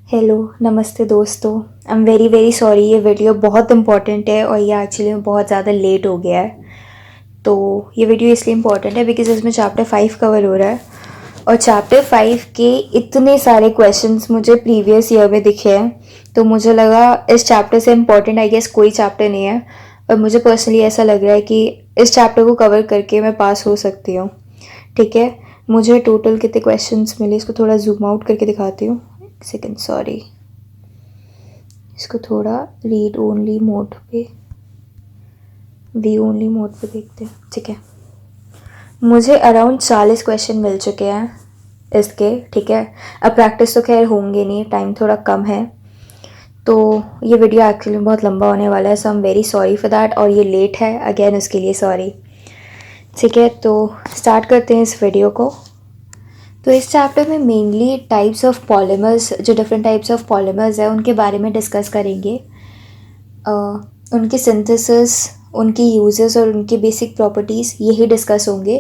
Hello नमस्ते दोस्तों। आई am very very sorry, ये वीडियो बहुत इंपॉर्टेंट है और ये एक्चुअली में बहुत ज़्यादा लेट हो गया है। तो ये वीडियो इसलिए इम्पॉर्टेंट है बिकॉज इसमें चैप्टर 5 कवर हो रहा है और चैप्टर 5 के इतने सारे क्वेश्चंस मुझे प्रीवियस ईयर में दिखे हैं, तो मुझे लगा इस चैप्टर से इम्पॉर्टेंट आई गेस कोई चैप्टर नहीं है। और मुझे पर्सनली ऐसा लग रहा है कि इस चैप्टर को कवर करके मैं पास हो सकती हूँ। ठीक है, मुझे टोटल कितने क्वेश्चंस मिले इसको थोड़ा जूम आउट करके दिखाती हूँ। सेकेंड, सॉरी, इसको थोड़ा रीड ओनली मोड पे, व्यू ओनली मोड पे देखते हैं। ठीक है, मुझे अराउंड 40 क्वेश्चन मिल चुके हैं इसके। ठीक है, अब प्रैक्टिस तो खैर होंगे नहीं, टाइम थोड़ा कम है, तो ये वीडियो एक्चुअली बहुत लंबा होने वाला है। So I am very sorry for that, और ये लेट है अगेन, उसके लिए सॉरी। ठीक है, तो स्टार्ट करते हैं इस वीडियो को। तो इस चैप्टर में मेनली टाइप्स ऑफ पॉलीमर्स, जो डिफरेंट टाइप्स ऑफ पॉलीमर्स है उनके बारे में डिस्कस करेंगे। उनकी सिंथेसिस, उनकी यूजेस और उनकी बेसिक प्रॉपर्टीज़ यही डिस्कस होंगे।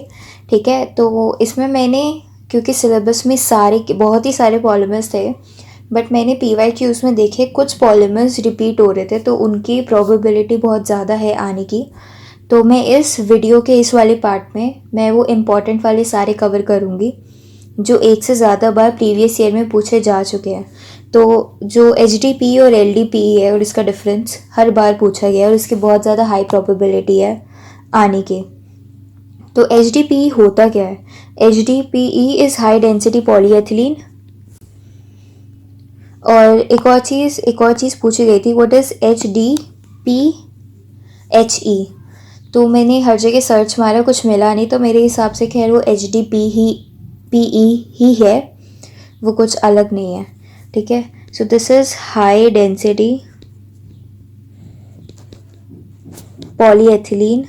ठीक है, तो इसमें मैंने, क्योंकि सिलेबस में बहुत ही सारे पॉलीमर्स थे, बट मैंने PYQs में देखे कुछ पॉलीमर्स रिपीट हो रहे थे, तो उनकी प्रोबेबिलिटी बहुत ज़्यादा है आने की। तो मैं इस वीडियो के इस वाले पार्ट में मैं वो इम्पॉर्टेंट वाले सारे कवर करूँगी जो एक से ज़्यादा बार प्रीवियस ईयर में पूछे जा चुके हैं। तो जो HDPE और LDPE है और इसका डिफरेंस हर बार पूछा गया है और इसकी बहुत ज़्यादा हाई प्रोबेबिलिटी है आने की। तो HDPE होता क्या है? HDPE is high density polyethylene. और एक और चीज़ पूछी गई थी, व्हाट इज़ HDPHE? तो मैंने हर जगह सर्च मारा, कुछ मिला नहीं, तो मेरे हिसाब से खैर वो HDPE ही है, वो कुछ अलग नहीं है। ठीक है, so this is high density polyethylene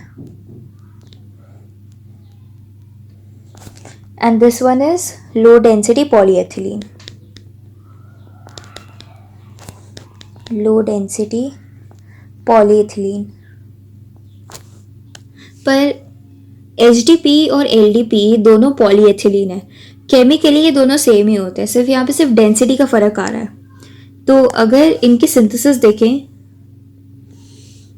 and this one is low density polyethylene. Low density polyethylene. पर HDPE और LDPE दोनों पॉलीएथिलीन है, केमिकली ये दोनों सेम ही होते हैं, सिर्फ यहाँ पे सिर्फ डेंसिटी का फ़र्क आ रहा है। तो अगर इनकी सिंथेसिस देखें,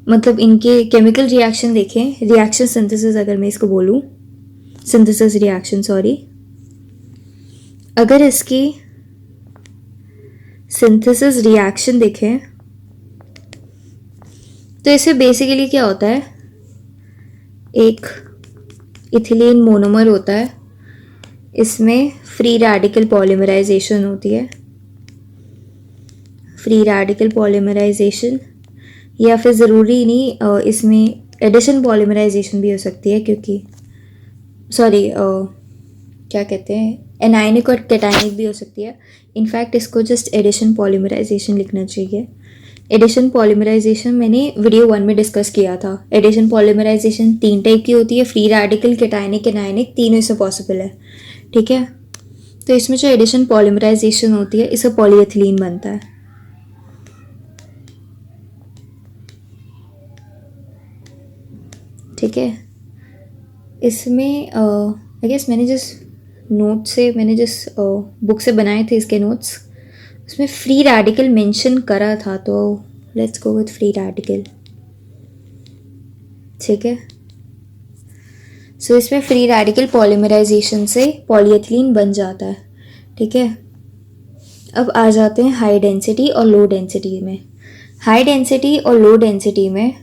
मतलब इनके केमिकल रिएक्शन देखें, रिएक्शन सिंथेसिस अगर मैं इसको बोलूँ, सिंथेसिस रिएक्शन सॉरी, अगर इसकी सिंथेसिस रिएक्शन देखें तो इससे बेसिकली क्या होता है, एक इथिलीन मोनोमर होता है, इसमें फ्री रेडिकल पॉलीमराइजेशन होती है, फ्री रेडिकल पॉलीमराइजेशन, या फिर ज़रूरी नहीं, इसमें एडिशन पॉलीमराइजेशन भी हो सकती है, क्योंकि सॉरी क्या कहते हैं, एनायनिक और कैटायनिक भी हो सकती है। इनफैक्ट इसको जस्ट एडिशन पॉलीमराइजेशन लिखना चाहिए। एडिशन पॉलीमराइजेशन मैंने वीडियो 1 में डिस्कस किया था। एडिशन पॉलीमराइजेशन 3 टाइप की होती है, फ्री रेडिकल, कैटायनिक, एनायनिक, तीनों इससे पॉसिबल है। ठीक है, तो इसमें जो एडिशन पॉलीमराइजेशन होती है इससे पॉलीएथिलीन बनता है। ठीक है, इसमें आई गेस मैंने जिस नोट से, मैंने जिस बुक से बनाए थे इसके नोट्स, उसमें फ्री रेडिकल मेंशन करा था, तो let's go with free radical. ठीक है, सो इसमें फ्री रेडिकल पॉलीमराइजेशन से पॉलीएथिलीन बन जाता है। ठीक है, अब आ जाते हैं हाई डेंसिटी और लो डेंसिटी में। हाई डेंसिटी और लो डेंसिटी में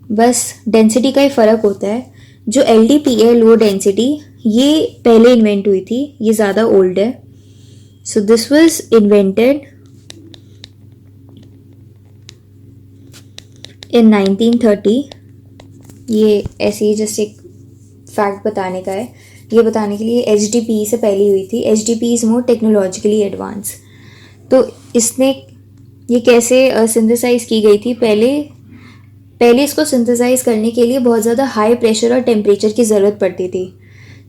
बस डेंसिटी का ही फ़र्क होता है। जो LDPE है, लो डेंसिटी, ये पहले इन्वेंट हुई थी, ये ज़्यादा ओल्ड है। So this was invented in 1930। ये ऐसे ही जस्ट एक फैक्ट बताने का है, ये बताने के लिए HDPE से पहले हुई थी। HDPE is more technologically advance. तो इसने, ये कैसे सिंथेसाइज की गई थी, पहले इसको सिंथेसाइज करने के लिए बहुत ज़्यादा हाई प्रेशर और टेम्परेचर की ज़रूरत पड़ती थी।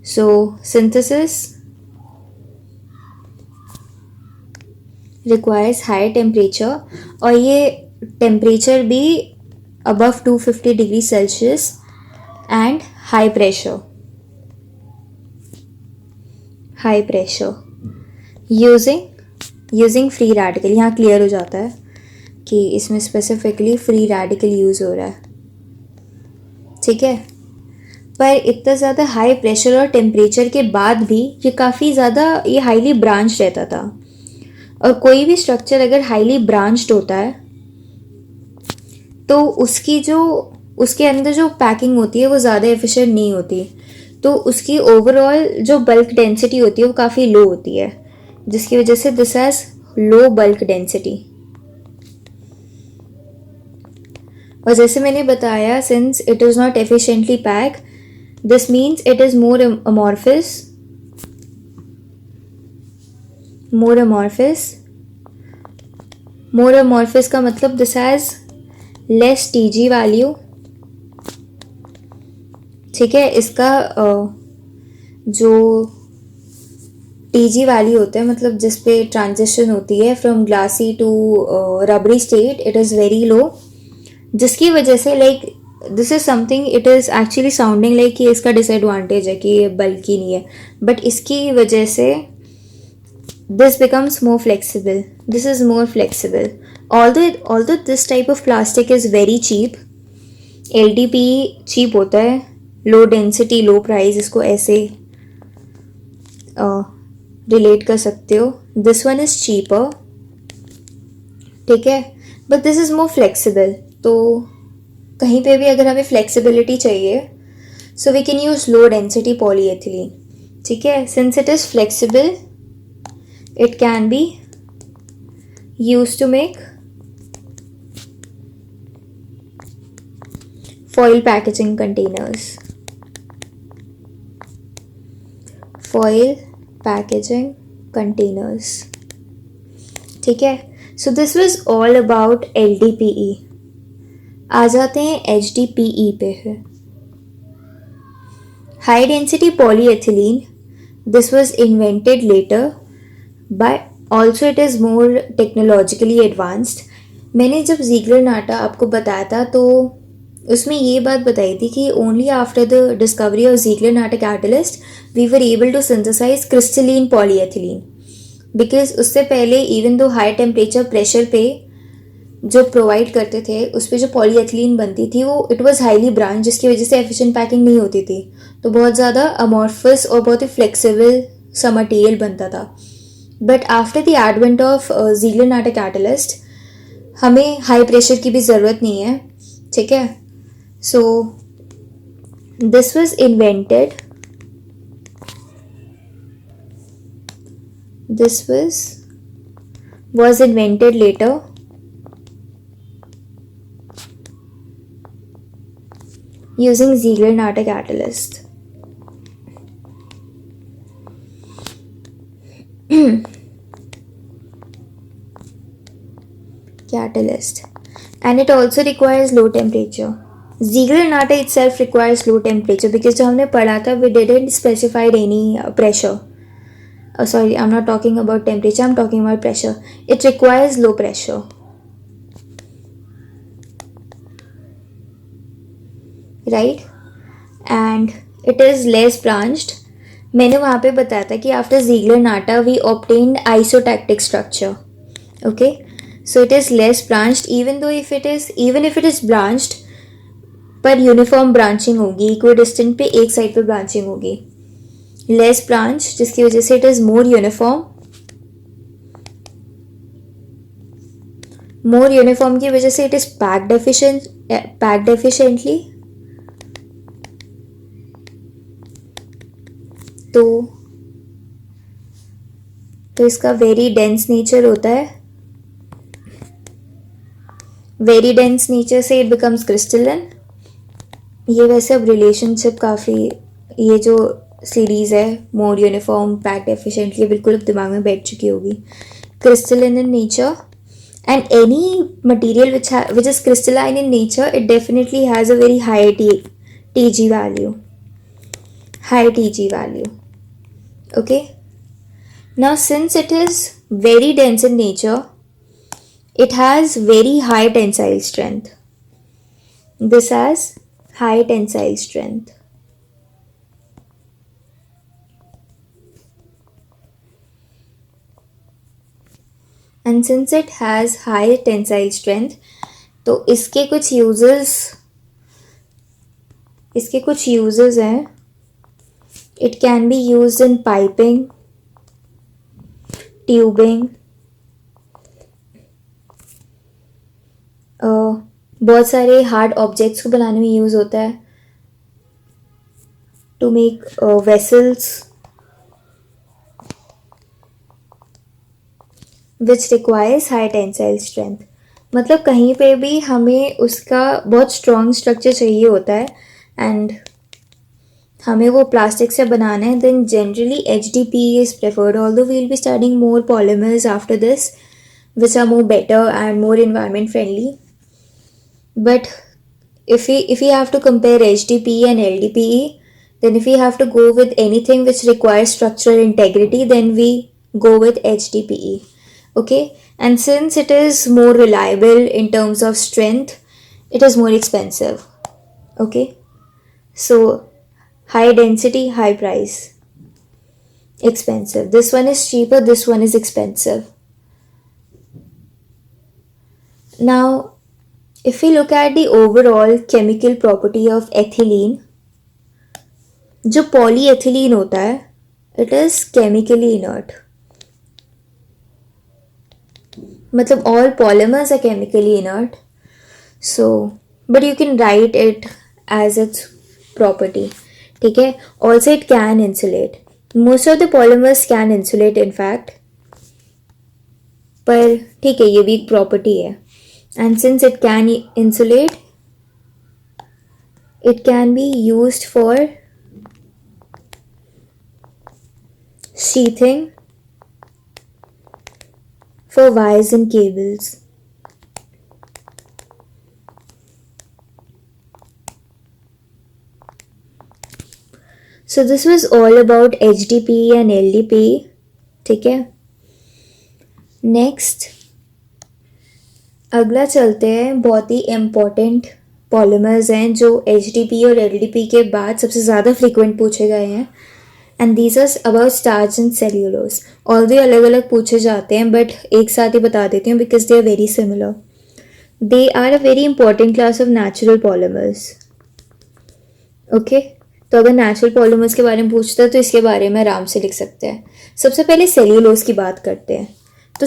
सो सिंथेसिस रिक्वायर्स हाई टेम्परेचर, और ये टेम्परेचर भी above 250 degree Celsius and high pressure using using free radical, यहाँ क्लियर हो जाता है कि इसमें स्पेसिफिकली फ्री रेडिकल यूज़ हो रहा है, ठीक है। पर इतना ज़्यादा हाई प्रेशर और टेम्परेचर के बाद भी ये काफ़ी ज़्यादा ये हाईली ब्रांच रहता था। और कोई भी स्ट्रक्चर अगर हाईली ब्रांच्ड होता है तो उसकी जो उसके अंदर जो पैकिंग होती है वो ज़्यादा एफिशिएंट नहीं होती, तो उसकी ओवरऑल जो बल्क डेंसिटी होती है वो काफ़ी लो होती है, जिसकी वजह से this has low bulk density. और जैसे मैंने बताया, since it is not efficiently pack, this means it is more amorphous, more amorphous का मतलब this has less TG value, ठीक है। इसका जो टीजी वैल्यू होता है, मतलब जिस पे ट्रांजिशन होती है from glassy to rubbery state, it is very low, जिसकी वजह से like this is something it is actually sounding like कि इसका डिसएडवांटेज है कि ये बल्कि नहीं है, बट इसकी वजह से this becomes more flexible, this is more flexible, although this type of plastic is very cheap, LDPE cheap होता है, लो डेंसिटी लो प्राइस, इसको ऐसे रिलेट कर सकते हो। दिस वन इज़ चीपर, ठीक है, but this is more flexible. तो कहीं पे भी अगर हमें फ्लेक्सिबिलिटी चाहिए, so we can use low density polyethylene, ठीक है। Since it is flexible, it can be used to make foil packaging containers, ठीक है। So this was all about LDPE। आ जाते हैं HDPE पे है। High density polyethylene, this was invented later but also it is more technologically advanced. मैंने जब ज़ीगलर नाटा आपको बताया था तो उसमें ये बात बताई थी कि only after the discovery of Ziegler Natta catalyst we were able to synthesize crystalline polyethylene, because उससे पहले even though high temperature pressure पे जो प्रोवाइड करते थे उस पर जो पॉलीएथिलीन बनती थी वो इट वाज हाईली ब्रांच, जिसकी वजह से एफिशिएंट पैकिंग नहीं होती थी, तो बहुत ज़्यादा अमॉर्फस और बहुत ही फ्लेक्सिबल सा मटेरियल बनता था। But after the advent of Ziegler Natta catalyst हमें हाई प्रेशर की भी ज़रूरत नहीं है, ठीक है। So this was invented, was invented later using Ziegler-Natta catalyst. And it also requires low temperature. Ziegler-Natta itself requires low temperature because जो हमने पढ़ा था we didn't specify any pressure. Sorry, I'm not talking about temperature, I'm talking about pressure. It requires low pressure. Right? And it is less branched. मैंने वहाँ पे बताया था कि after Ziegler-Natta we obtained isotactic structure. Okay? So it is less branched even if it is branched, पर uniform branching होगी, equidistant पे एक साइड पे ब्रांचिंग होगी। लेस ब्रांच जिसकी वजह से इट इज मोर यूनिफॉर्म की वजह से इट इज पैक्ड एफिशिएंटली। तो इसका वेरी डेंस नेचर होता है, वेरी डेंस नेचर से इट बिकम्स क्रिस्टलन। ये वैसे अब रिलेशनशिप काफ़ी, ये जो सीरीज़ है मोर यूनिफॉर्म पैक्ड एफिशिएंटली बिल्कुल अब दिमाग में बैठ चुकी होगी। Crystalline in nature and any material which is crystalline in nature it definitely has a very high TG value. Okay, now since it is very dense in nature, it has very high tensile strength. This has high tensile strength. And since it has high tensile strength, तो इसके कुछ uses हैं. It can be used in piping, tubing, बहुत सारे hard objects को बनाने में use होता है. To make vessels which requires high tensile strength. मतलब कहीं पे भी हमें उसका बहुत स्ट्रॉन्ग स्ट्रक्चर चाहिए होता है एंड हमें वो प्लास्टिक से बनाना है, then generally HDPE is preferred. Although we will be studying more polymers after this which are more better and more environment friendly. But if we have to compare HDPE and LDPE, then if we have to go with anything which requires structural integrity, then we go with HDPE. Okay, and since it is more reliable in terms of strength, it is more expensive. Okay, so high density, high price, expensive. This one is cheaper, this one is expensive. Now, if we look at the overall chemical property of ethylene, जो polyethylene होता है, it is chemically inert. मतलब all polymers are chemically inert. So, but you can write it as its property. ठीक है? Also it can insulate. Most of the polymers can insulate in fact. पर ठीक है, ये भी एक property है. And since it can insulate, it can be used for sheathing for wires and cables. So this was all about HDPE and LDPE. ठीक है? Next, अगला चलते हैं. बहुत ही इम्पोर्टेंट पॉलीमर्स हैं जो HDPE और LDPE के बाद सबसे ज़्यादा फ्रीक्वेंट पूछे गए हैं. And these are about starch and cellulose. Although अलग अलग पूछे जाते हैं बट एक साथ ही बता देती हूँ because they are very similar. They are a very important class of natural polymers. Okay, तो अगर नेचुरल पॉलीमर्स के बारे में पूछता है तो इसके बारे में आराम से लिख सकते हैं. सबसे पहले सेल्यूलोज की बात करते हैं. तो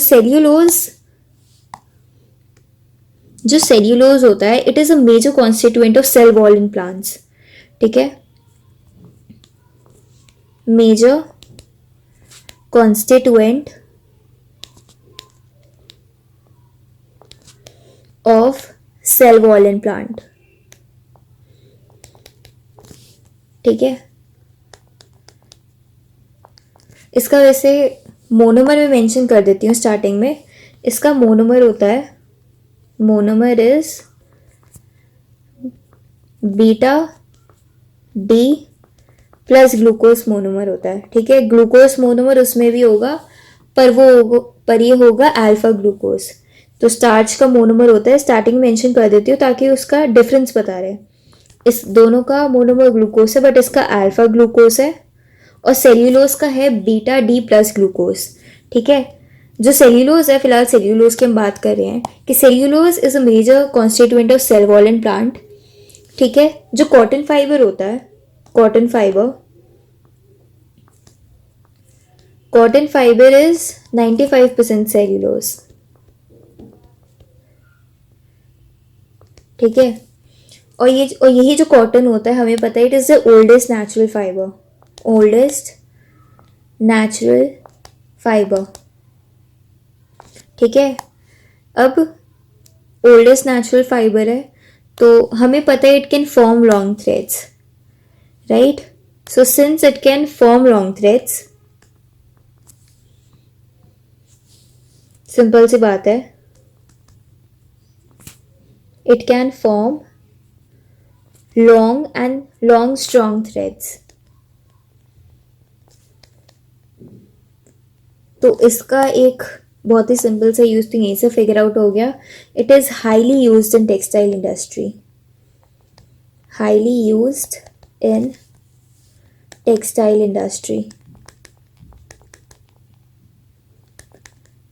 जो सेल्यूलोज होता है, it is a major constituent of cell wall in plants. ठीक है, major constituent of cell wall in plant. ठीक है, इसका वैसे मोनोमर में मेंशन कर देती हूँ स्टार्टिंग में. इसका मोनोमर होता है, monomer is beta D plus glucose monomer होता है. ठीक है, ग्लूकोज मोनोमर उसमें भी होगा पर ये होगा अल्फा ग्लूकोज. तो स्टार्च का मोनोमर होता है, स्टार्टिंग में मेंशन कर देती हूँ ताकि उसका डिफरेंस बता रहे. इस दोनों का मोनोमर ग्लूकोज है बट इसका अल्फा ग्लूकोज है. और सेल्यूलोज का है बीटा डी प्लस ग्लूकोज. ठीक है, जो सेल्यूलोज है, फिलहाल सेल्यूलोज की हम बात कर रहे हैं कि cellulose is a major constituent of cell wall in plant. ठीक है, जो कॉटन फाइबर होता है, कॉटन फाइबर इज 95% सेल्यूलोज. ठीक है, और यही जो कॉटन होता है, हमें पता है it is the oldest natural fibre. ठीक है, अब ओल्डेस्ट नेचुरल फाइबर है तो हमें पता है it can form long threads, right. So since it can form long threads, simple सी बात है, it can form long strong threads. तो इसका एक बहुत ही सिंपल सा यूज तो यहीं से फिगर आउट हो गया. It is highly used in textile industry.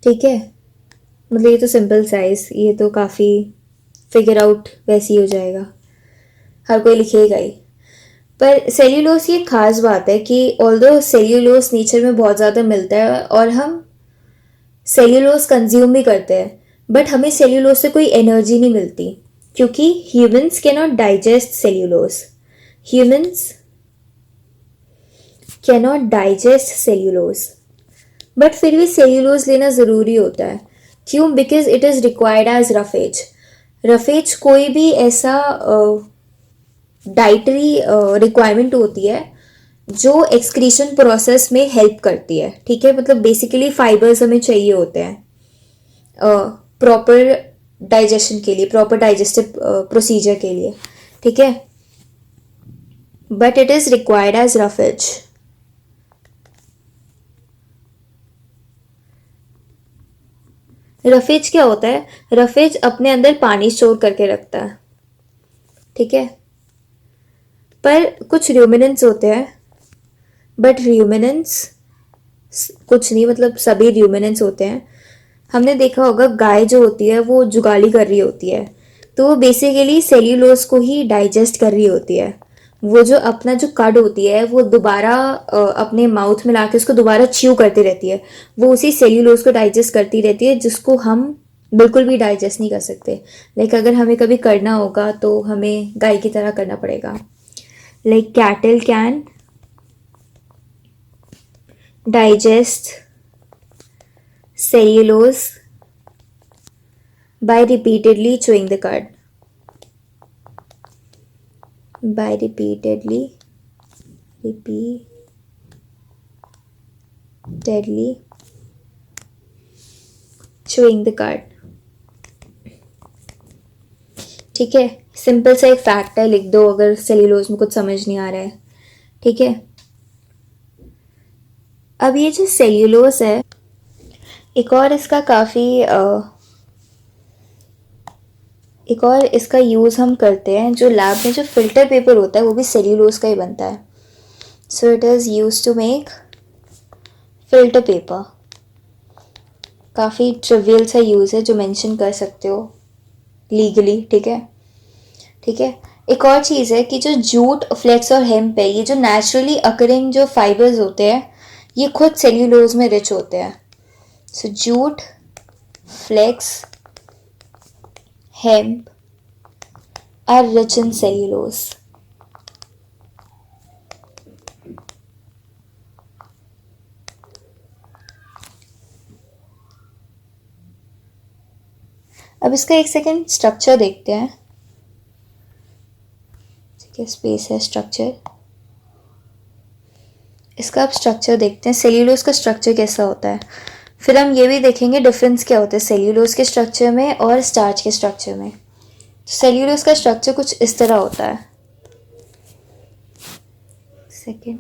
ठीक है, मतलब ये तो सिंपल साइज, ये तो काफ़ी फिगर आउट वैसे ही हो जाएगा, हर कोई लिखेगा ही। पर सेल्यूलोस की एक खास बात है कि ऑल्दो सेल्यूलोस नेचर में बहुत ज़्यादा मिलता है और हम सेल्यूलोस कंज्यूम भी करते हैं, बट हमें सेल्यूलोस से कोई एनर्जी नहीं मिलती, क्योंकि humans can not digest cellulose. Humans can not digest cellulose, but फिर भी सेल्यूलोज लेना ज़रूरी होता है। क्यों? Because it is required as roughage. Roughage कोई भी ऐसा डाइटरी रिक्वायरमेंट होती है जो एक्सक्रीशन प्रोसेस में हेल्प करती है, ठीक है। मतलब बेसिकली फाइबर्स हमें चाहिए होते हैं प्रॉपर डाइजेशन के लिए, प्रॉपर डाइजेस्टिव प्रोसीजर के लिए, ठीक है। But it is required as roughage. Roughage क्या होता है? रफेज अपने अंदर पानी स्टोर करके रखता है, ठीक है। पर कुछ र्यूमिनेंट्स होते हैं, बट र्यूमिनेंट्स कुछ नहीं, मतलब सभी र्यूमिनेंट्स होते हैं। हमने देखा होगा गाय जो होती है वो जुगाली कर रही होती है, तो वो बेसिकली सेल्यूलोज को ही डाइजेस्ट कर रही होती है। वो जो अपना जो कड होती है वो दोबारा अपने माउथ में लाके उसको दोबारा च्यू करती रहती है, वो उसी सेल्यूलोज को डाइजेस्ट करती रहती है, जिसको हम बिल्कुल भी डाइजेस्ट नहीं कर सकते। लाइक अगर हमें कभी करना होगा तो हमें गाय की तरह करना पड़ेगा। Like cattle can digest cellulose by repeatedly chewing the cud. By repeatedly chewing the cud. ठीक है, सिंपल सा एक फैक्ट है, लिख दो अगर सेल्यूलोज में कुछ समझ नहीं आ रहा है, ठीक है। अब ये जो सेल्यूलोज है, एक और इसका एक और इसका यूज़ हम करते हैं, जो लैब में जो फिल्टर पेपर होता है वो भी सेल्यूलोज का ही बनता है। So it is use to make filter paper. काफ़ी ट्रिवियल सा यूज़ है जो मेंशन कर सकते हो लीगली, ठीक है, ठीक है। एक और चीज़ है कि जो जूट, फ्लेक्स और हेम्प है, ये जो नेचुरली अकरिंग जो फाइबर्स होते हैं, ये खुद सेल्यूलोज में रिच होते हैं। So jute, flax, hemp are rich in cellulose. अब इसका एक सेकेंड स्ट्रक्चर देखते हैं, ठीक है। स्पेस है, स्ट्रक्चर, इसका अब स्ट्रक्चर देखते हैं, सेल्यूलोज का स्ट्रक्चर कैसा होता है। फिर हम ये भी देखेंगे डिफरेंस क्या होता है सेल्यूलोज के स्ट्रक्चर में और स्टार्च के स्ट्रक्चर में। सेल्यूलोज का स्ट्रक्चर कुछ इस तरह होता है। सेकेंड,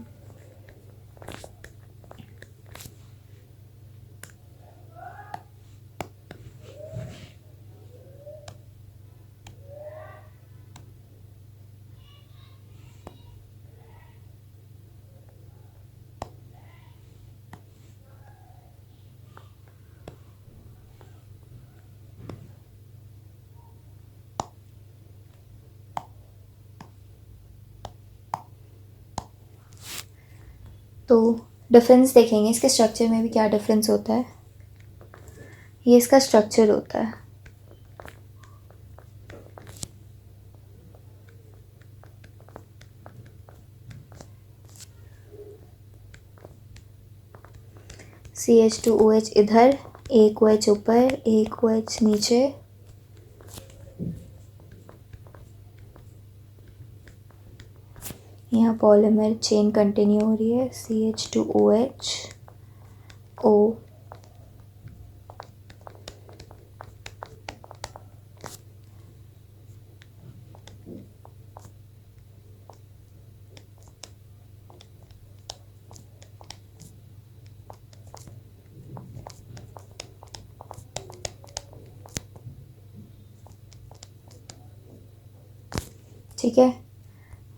तो डिफरेंस देखेंगे इसके स्ट्रक्चर में भी क्या डिफरेंस होता है। ये इसका स्ट्रक्चर होता है, CH2OH इधर, एक OH ऊपर, एक OH नीचे, यहाँ पॉलीमर चेन कंटिन्यू हो रही है, CH2OH O। ठीक है,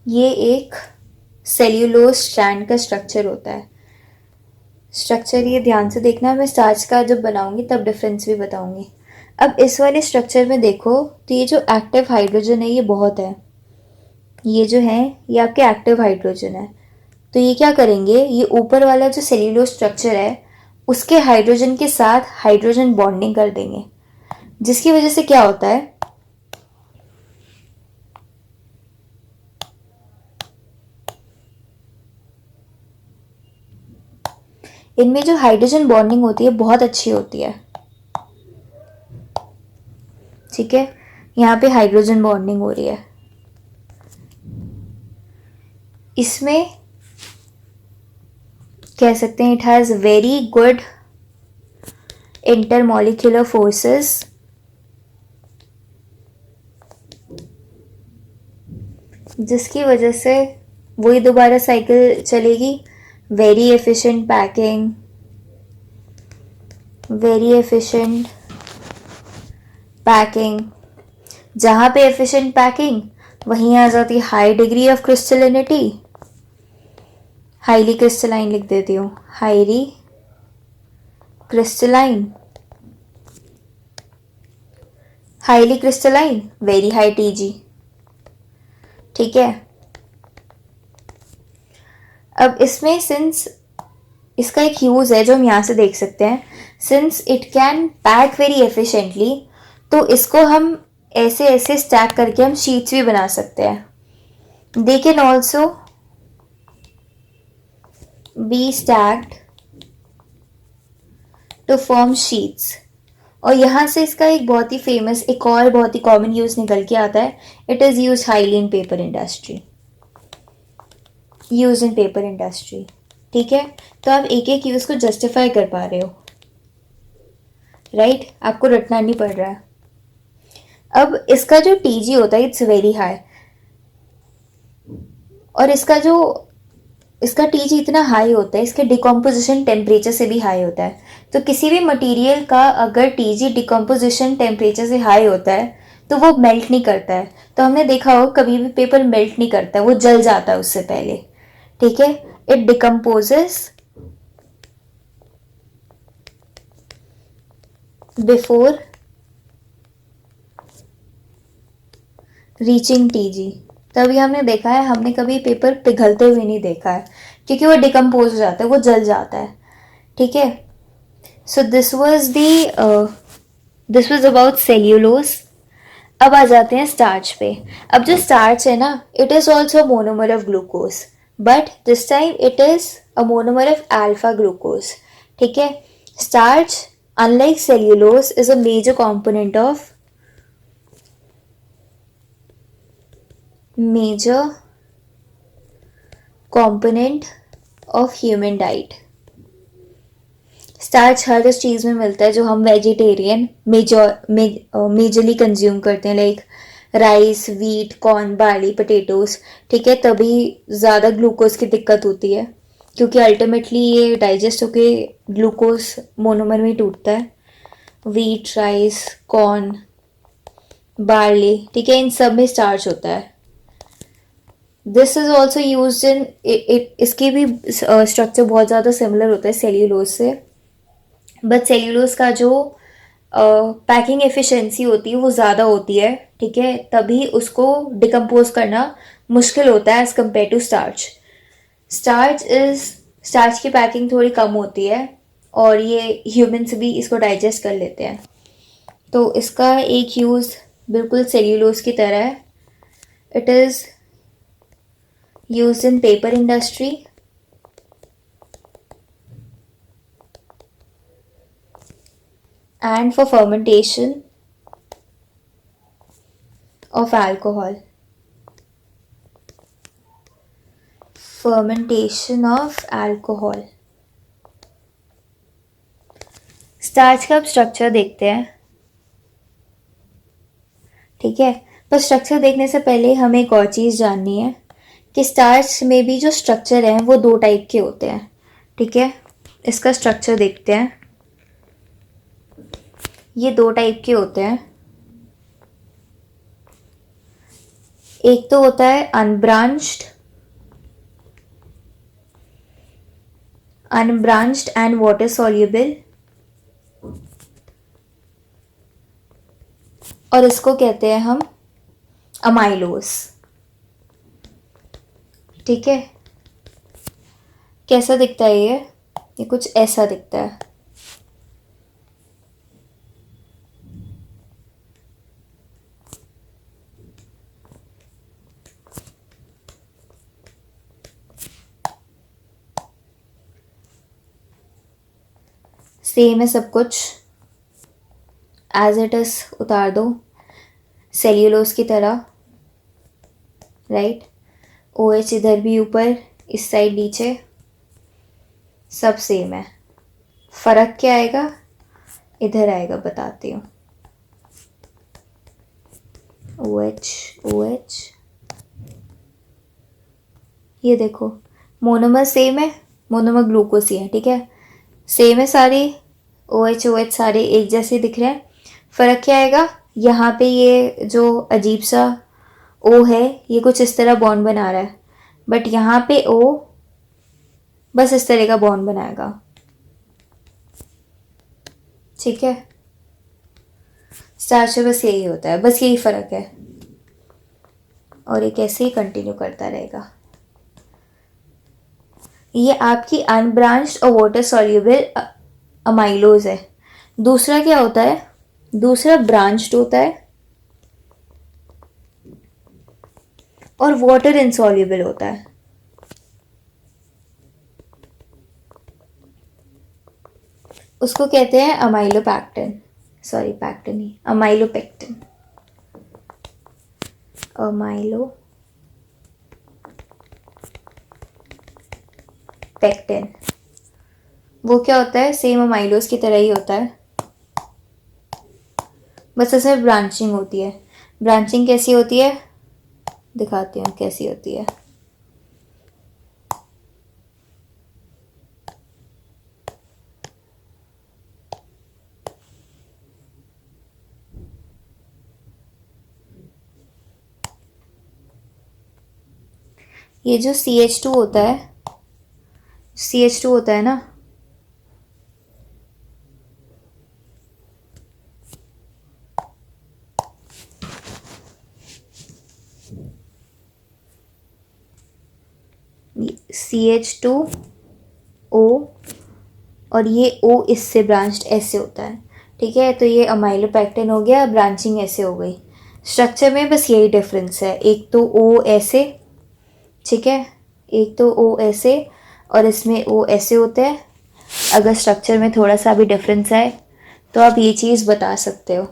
ये एक सेल्यूलोज स्ट्रैंड का स्ट्रक्चर होता है। स्ट्रक्चर ये ध्यान से देखना, मैं स्टार्च का जब बनाऊंगी तब डिफरेंस भी बताऊंगी। अब इस वाले स्ट्रक्चर में देखो तो ये जो एक्टिव हाइड्रोजन है ये बहुत है, ये जो है ये आपके एक्टिव हाइड्रोजन है। तो ये क्या करेंगे, ये ऊपर वाला जो सेल्यूलोज स्ट्रक्चर है उसके हाइड्रोजन के साथ हाइड्रोजन बॉन्डिंग कर देंगे, जिसकी वजह से क्या होता है, इनमें जो हाइड्रोजन बॉन्डिंग होती है बहुत अच्छी होती है। ठीक है, यहाँ पे हाइड्रोजन बॉन्डिंग हो रही है, इसमें कह सकते हैं it has very good intermolecular forces, जिसकी वजह से वही दोबारा साइकिल चलेगी। Very efficient packing, very efficient packing, जहाँ पे एफिशिएंट पैकिंग वहीं आ जाती high degree of crystallinity, highly crystalline लिख देती हूँ, highly crystalline, highly crystalline, very high TG. ठीक है, अब इसमें सिंस इसका एक यूज है जो हम यहाँ से देख सकते हैं, since it can pack very efficiently, तो इसको हम ऐसे ऐसे स्टैक करके हम शीट्स भी बना सकते हैं। They can also be stacked to form sheets. और यहाँ से इसका एक बहुत ही फेमस, एक और बहुत ही कॉमन यूज निकल के आता है, it is use highly in paper industry, use in paper industry. ठीक है, तो आप एक एक यूज को जस्टिफाई कर पा रहे हो, राइट, आपको रटना नहीं पड़ रहा है। अब इसका जो टीजी होता है इट्स वेरी हाई, और इसका टीजी इतना हाई होता है, इसके डिकम्पोजिशन टेम्परेचर से भी हाई होता है। तो किसी भी मटेरियल का अगर टीजी डिकम्पोजिशन टेम्परेचर से हाई होता है तो वो मेल्ट नहीं करता है। तो हमने देखा हो कभी भी पेपर मेल्ट नहीं करता है, वो जल जाता है उससे पहले। ठीक है, it decomposes before reaching TG. तभी हमने देखा है, हमने कभी पेपर पिघलते हुए नहीं देखा है, क्योंकि वो डिकम्पोज हो जाता है, वो जल जाता है। ठीक है, so this was about cellulose. अब आ जाते हैं स्टार्च पे। अब जो स्टार्च है ना, it is also monomer of glucose, but this time it is a monomer of alpha glucose. ठीक है, starch unlike cellulose is a major component of human diet. Starch हर उस चीज़ में मिलता है जो हम वेजिटेरियन मेजरली कंज्यूम करते हैं, like rice, wheat, corn, barley, potatoes. ठीक है, तभी ज़्यादा ग्लूकोज की दिक्कत होती है, क्योंकि अल्टीमेटली ये डाइजेस्ट होके ग्लूकोज मोनोमर में टूटता है। वीट, राइस, कॉर्न, बार्ली, ठीक है, इन सब में स्टार्च होता है। This is also use in इसकी भी स्ट्रक्चर बहुत ज़्यादा सिमिलर होता है सेल्यूलोज से, बट सेल्यूलोज का जो पैकिंग एफिशिएंसी होती है वो ज़्यादा होती है। ठीक है, तभी उसको डिकम्पोज करना मुश्किल होता है as compare to starch. Starch की पैकिंग थोड़ी कम होती है, और ये ह्यूमन्स भी इसको डाइजेस्ट कर लेते हैं। तो इसका एक यूज़ बिल्कुल सेल्यूलोज की तरह है। It is use in paper industry, and for fermentation of alcohol. Fermentation of alcohol. Starch का अब स्ट्रक्चर देखते हैं। ठीक है, पर स्ट्रक्चर देखने से पहले हमें एक और चीज़ जाननी है कि स्टार्च में भी जो स्ट्रक्चर है वो दो टाइप के होते हैं। ठीक है, इसका स्ट्रक्चर देखते हैं। ये दो टाइप के होते हैं, एक तो होता है unbranched unbranched and water soluble, और इसको कहते हैं हम अमाइलोस। ठीक है, कैसा दिखता है ये कुछ ऐसा दिखता है। सेम है सब कुछ, एज इट इज उतार दो सेल्यूलोज की तरह, राइट। OH इधर भी ऊपर, इस साइड नीचे, सब सेम है। फर्क क्या आएगा, इधर आएगा, बताती हूँ। OH OH, ये देखो मोनोमर सेम है, मोनोमर ग्लूकोज ही है, ठीक है, सेम है सारी। OH OH सारे एक जैसे दिख रहे हैं। फ़र्क क्या आएगा, यहाँ पे ये जो अजीब सा O है ये कुछ इस तरह बॉन्ड बना रहा है, बट यहाँ पे O बस इस तरह का बॉन्ड बनाएगा। ठीक है, स्टार्च में बस यही होता है, बस यही फ़र्क है, और ये कैसे ही कंटिन्यू करता रहेगा। ये आपकी अनब्रांच्ड और वाटर सॉल्युबल अमाइलोज है। दूसरा क्या होता है, दूसरा ब्रांच्ड होता है और वाटर इनसॉल्युबल होता है। उसको कहते हैं अमाइलोपैक्टिन, सॉरी पैक्टिन ही, अमाइलोपेक्टिन, अमाइलोपेक्टिन। वो क्या होता है, सेम अमाइलोज की तरह ही होता है, बस इसमें ब्रांचिंग होती है। ब्रांचिंग कैसी होती है, दिखाती हूँ कैसी होती है। ये जो CH2 होता है, CH2 होता है ना, CH2O, और ये O इससे ब्रांच्ड ऐसे होता है। ठीक है, तो ये अमाइलोपैक्टिन हो गया, ब्रांचिंग ऐसे हो गई। स्ट्रक्चर में बस यही डिफरेंस है, एक तो O ऐसे, ठीक है, एक तो O ऐसे और इसमें O ऐसे होते हैं। अगर स्ट्रक्चर में थोड़ा सा भी डिफरेंस है तो आप ये चीज़ बता सकते हो।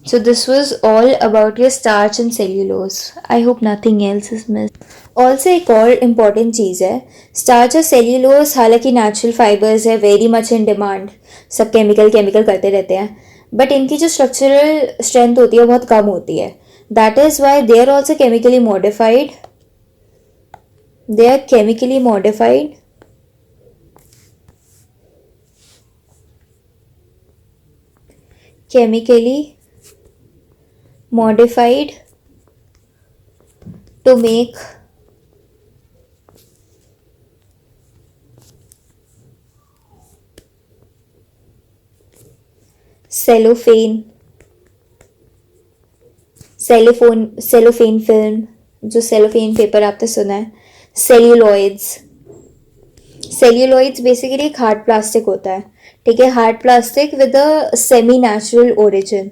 So this was all about your starch and cellulose. I hope nothing else is missed. Also एक और इम्पॉर्टेंट चीज़ है, स्टार्च और सेल्यूलोज हालांकि नेचुरल फाइबर्स है, वेरी मच इन डिमांड, सब केमिकल करते रहते हैं, बट इनकी जो स्ट्रक्चरल स्ट्रेंथ होती है बहुत कम होती है। That is why they are also chemically modified, they are chemically modified to make cellophane film, जो सेलोफेन पेपर आपने सुना है, सेल्यूलॉइड्स बेसिकली एक हार्ड प्लास्टिक होता है। ठीक है, hard plastic with a semi natural origin.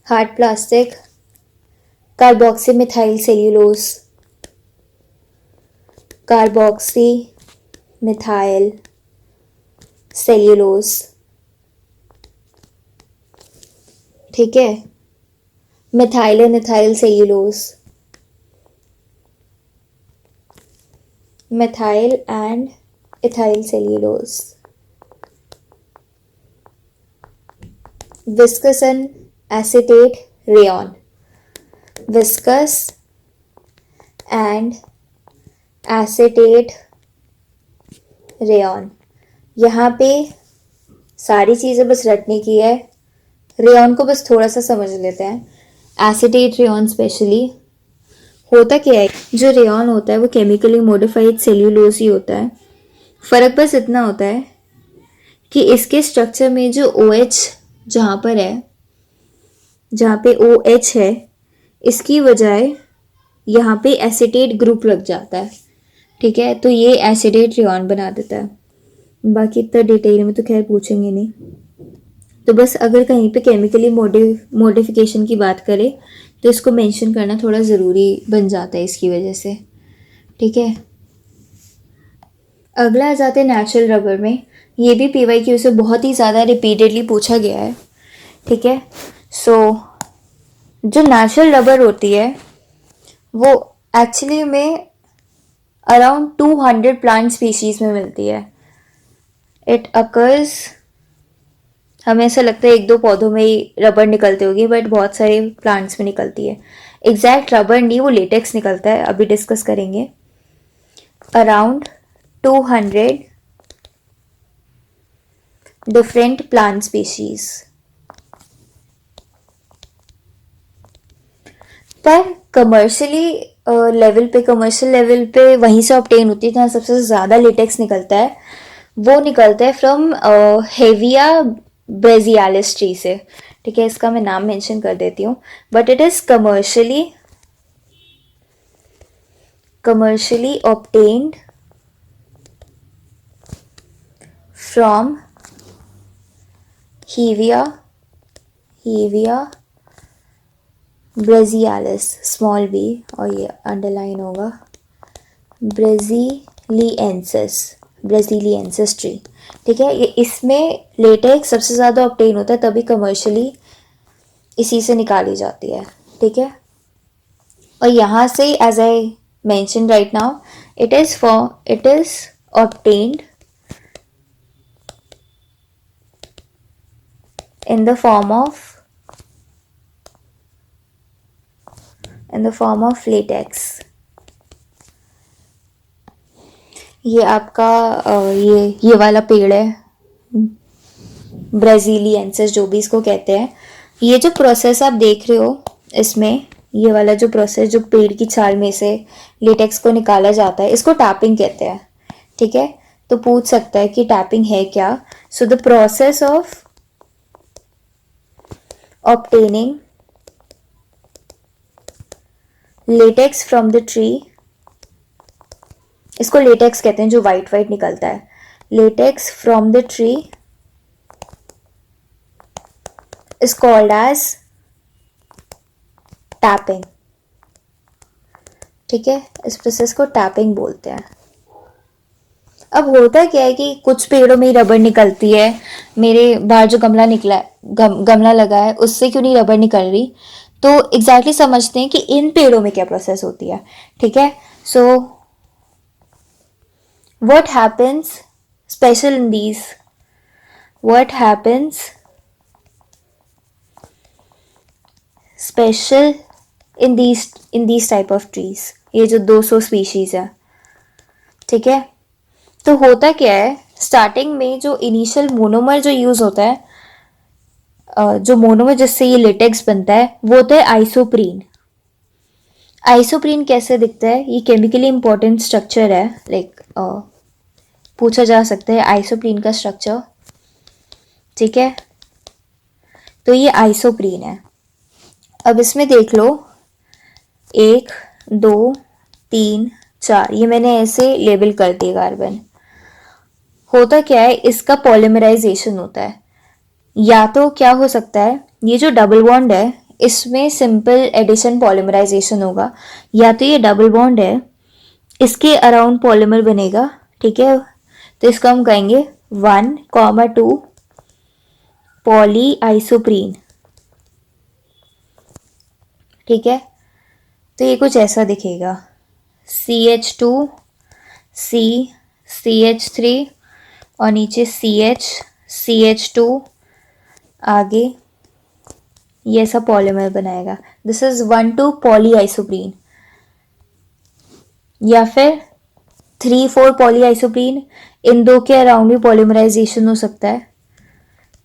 Hard plastic, carboxy methyl cellulose, carboxy methyl cellulose. ठीक है, methyl and ethyl cellulose, methyl and ethyl cellulose. Viscose and acetate rayon, viscose and acetate rayon. यहाँ पे सारी चीज़ें बस रटने की है, रेयन को बस थोड़ा सा समझ लेते हैं। एसीटेट रेयन स्पेशली होता क्या है, जो रेयन होता है वो केमिकली मॉडिफाइड सेल्यूलोज ही होता है। फ़र्क बस इतना होता है कि इसके स्ट्रक्चर में जो OH जहाँ पर है, जहाँ पे OH है, इसकी बजाय यहाँ पे एसिटेट ग्रुप लग जाता है। ठीक है, तो ये एसिडेट रेयॉन बना देता है। बाकी इतना डिटेल में तो खैर पूछेंगे नहीं, तो बस अगर कहीं पे केमिकली मॉडिफिकेशन की बात करें तो इसको मेंशन करना थोड़ा ज़रूरी बन जाता है इसकी वजह से। ठीक है, अगला आ जाते हैं नेचुरल रबर में। ये भी PYQ से बहुत ही ज़्यादा रिपीटेडली पूछा गया है। ठीक है, सो जो नेचुरल रबर होती है वो एक्चुअली में अराउंड 200 प्लांट स्पीशीज़ में मिलती है। इट अकर्स, हमें ऐसा लगता है एक दो पौधों में ही रबर निकलती होगी, बट बहुत सारे प्लांट्स में निकलती है। एग्जैक्ट रबर नहीं, वो लेटेक्स निकलता है, अभी डिस्कस करेंगे। Around 200 different plant species. पर कमर्शियल लेवल पे वहीं से ऑब्टेन होती है जहाँ सबसे ज़्यादा लेटेक्स निकलता है। वो निकलता है फ्रॉम हेविया ब्रेजियालिस ट्री से। ठीक है, इसका मैं नाम मेंशन कर देती हूँ, but it is commercially obtained from Hevea brasiliensis, small B, और ये अंडरलाइन होगा, ब्रेजिलियंसिस ट्री। ठीक है, ये इसमें लेटेक्स सबसे ज़्यादा ऑब्टेन होता है, तभी कमर्शियली इसी से निकाली जाती है। ठीक है, और यहाँ से as I mention right now, it is obtained in the form of latex। ये आपका ये वाला पेड़ है, ब्राजीलियंसिस जो भी इसको कहते हैं। ये जो प्रोसेस आप देख रहे हो इसमें, ये वाला जो प्रोसेस जो पेड़ की छाल में से लेटेक्स को निकाला जाता है, इसको टैपिंग कहते हैं। ठीक है, तो पूछ सकता है कि टैपिंग है क्या। So the process of obtaining latex from the tree, इसको लेटेक्स कहते हैं जो वाइट निकलता है। Latex from the tree is called as tapping. ठीक है, इस प्रोसेस को टैपिंग बोलते हैं। अब होता क्या है कि कुछ पेड़ों में रबर निकलती है, मेरे बाहर जो गमला लगा है उससे क्यों नहीं रबर निकल रही, तो एग्जैक्टली समझते हैं कि इन पेड़ों में क्या प्रोसेस होती है। ठीक है, so what happens special in these, what happens special in these type of trees, ये जो 200 स्पीशीज है। ठीक है, तो होता क्या है, स्टार्टिंग में जो इनिशियल मोनोमर जो यूज होता है, जो मोनोमर जिससे ये लेटेक्स बनता है, वो होता है आइसोप्रीन। आइसोप्रीन कैसे दिखता है, ये केमिकली इंपॉर्टेंट स्ट्रक्चर है, लाइक पूछा जा सकता है आइसोप्रीन का स्ट्रक्चर। ठीक है, तो ये आइसोप्रीन है। अब इसमें देख लो 1 2 3 4, ये मैंने ऐसे लेबल कर दिए कार्बन। होता क्या है, इसका पॉलीमराइजेशन होता है। या तो क्या हो सकता है, ये जो डबल बॉन्ड है इसमें सिंपल एडिशन पॉलीमराइजेशन होगा, या तो ये डबल बॉन्ड है इसके अराउंड पॉलीमर बनेगा। ठीक है, तो इसको हम कहेंगे 1,2 पॉली आइसोप्रीन। ठीक है, तो ये कुछ ऐसा दिखेगा, CH2 C CH3 और नीचे CH2 आगे ये ऐसा पॉलीमर बनाएगा। दिस इज 1,2 पॉली आइसोप्रीन, या फिर 3,4 पॉली आइसोप्रीन। इन दो के अराउंड भी पॉलीमराइजेशन हो सकता है।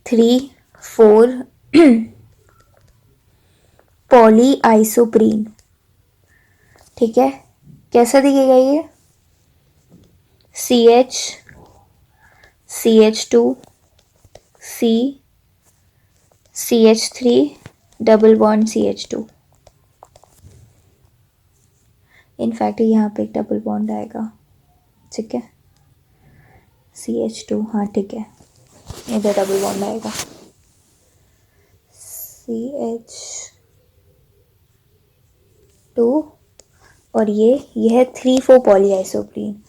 3,4 पॉली आइसोप्रीन। ठीक है, कैसा दिखेगा ये, CH CH2 C CH3 double bond CH2। In fact यहाँ पे एक डबल बॉन्ड आएगा, ठीक है, CH2, हाँ ठीक है, इधर डबल बॉन्ड आएगा CH2 और ये है 3,4 पॉलीआइसोप्रीन।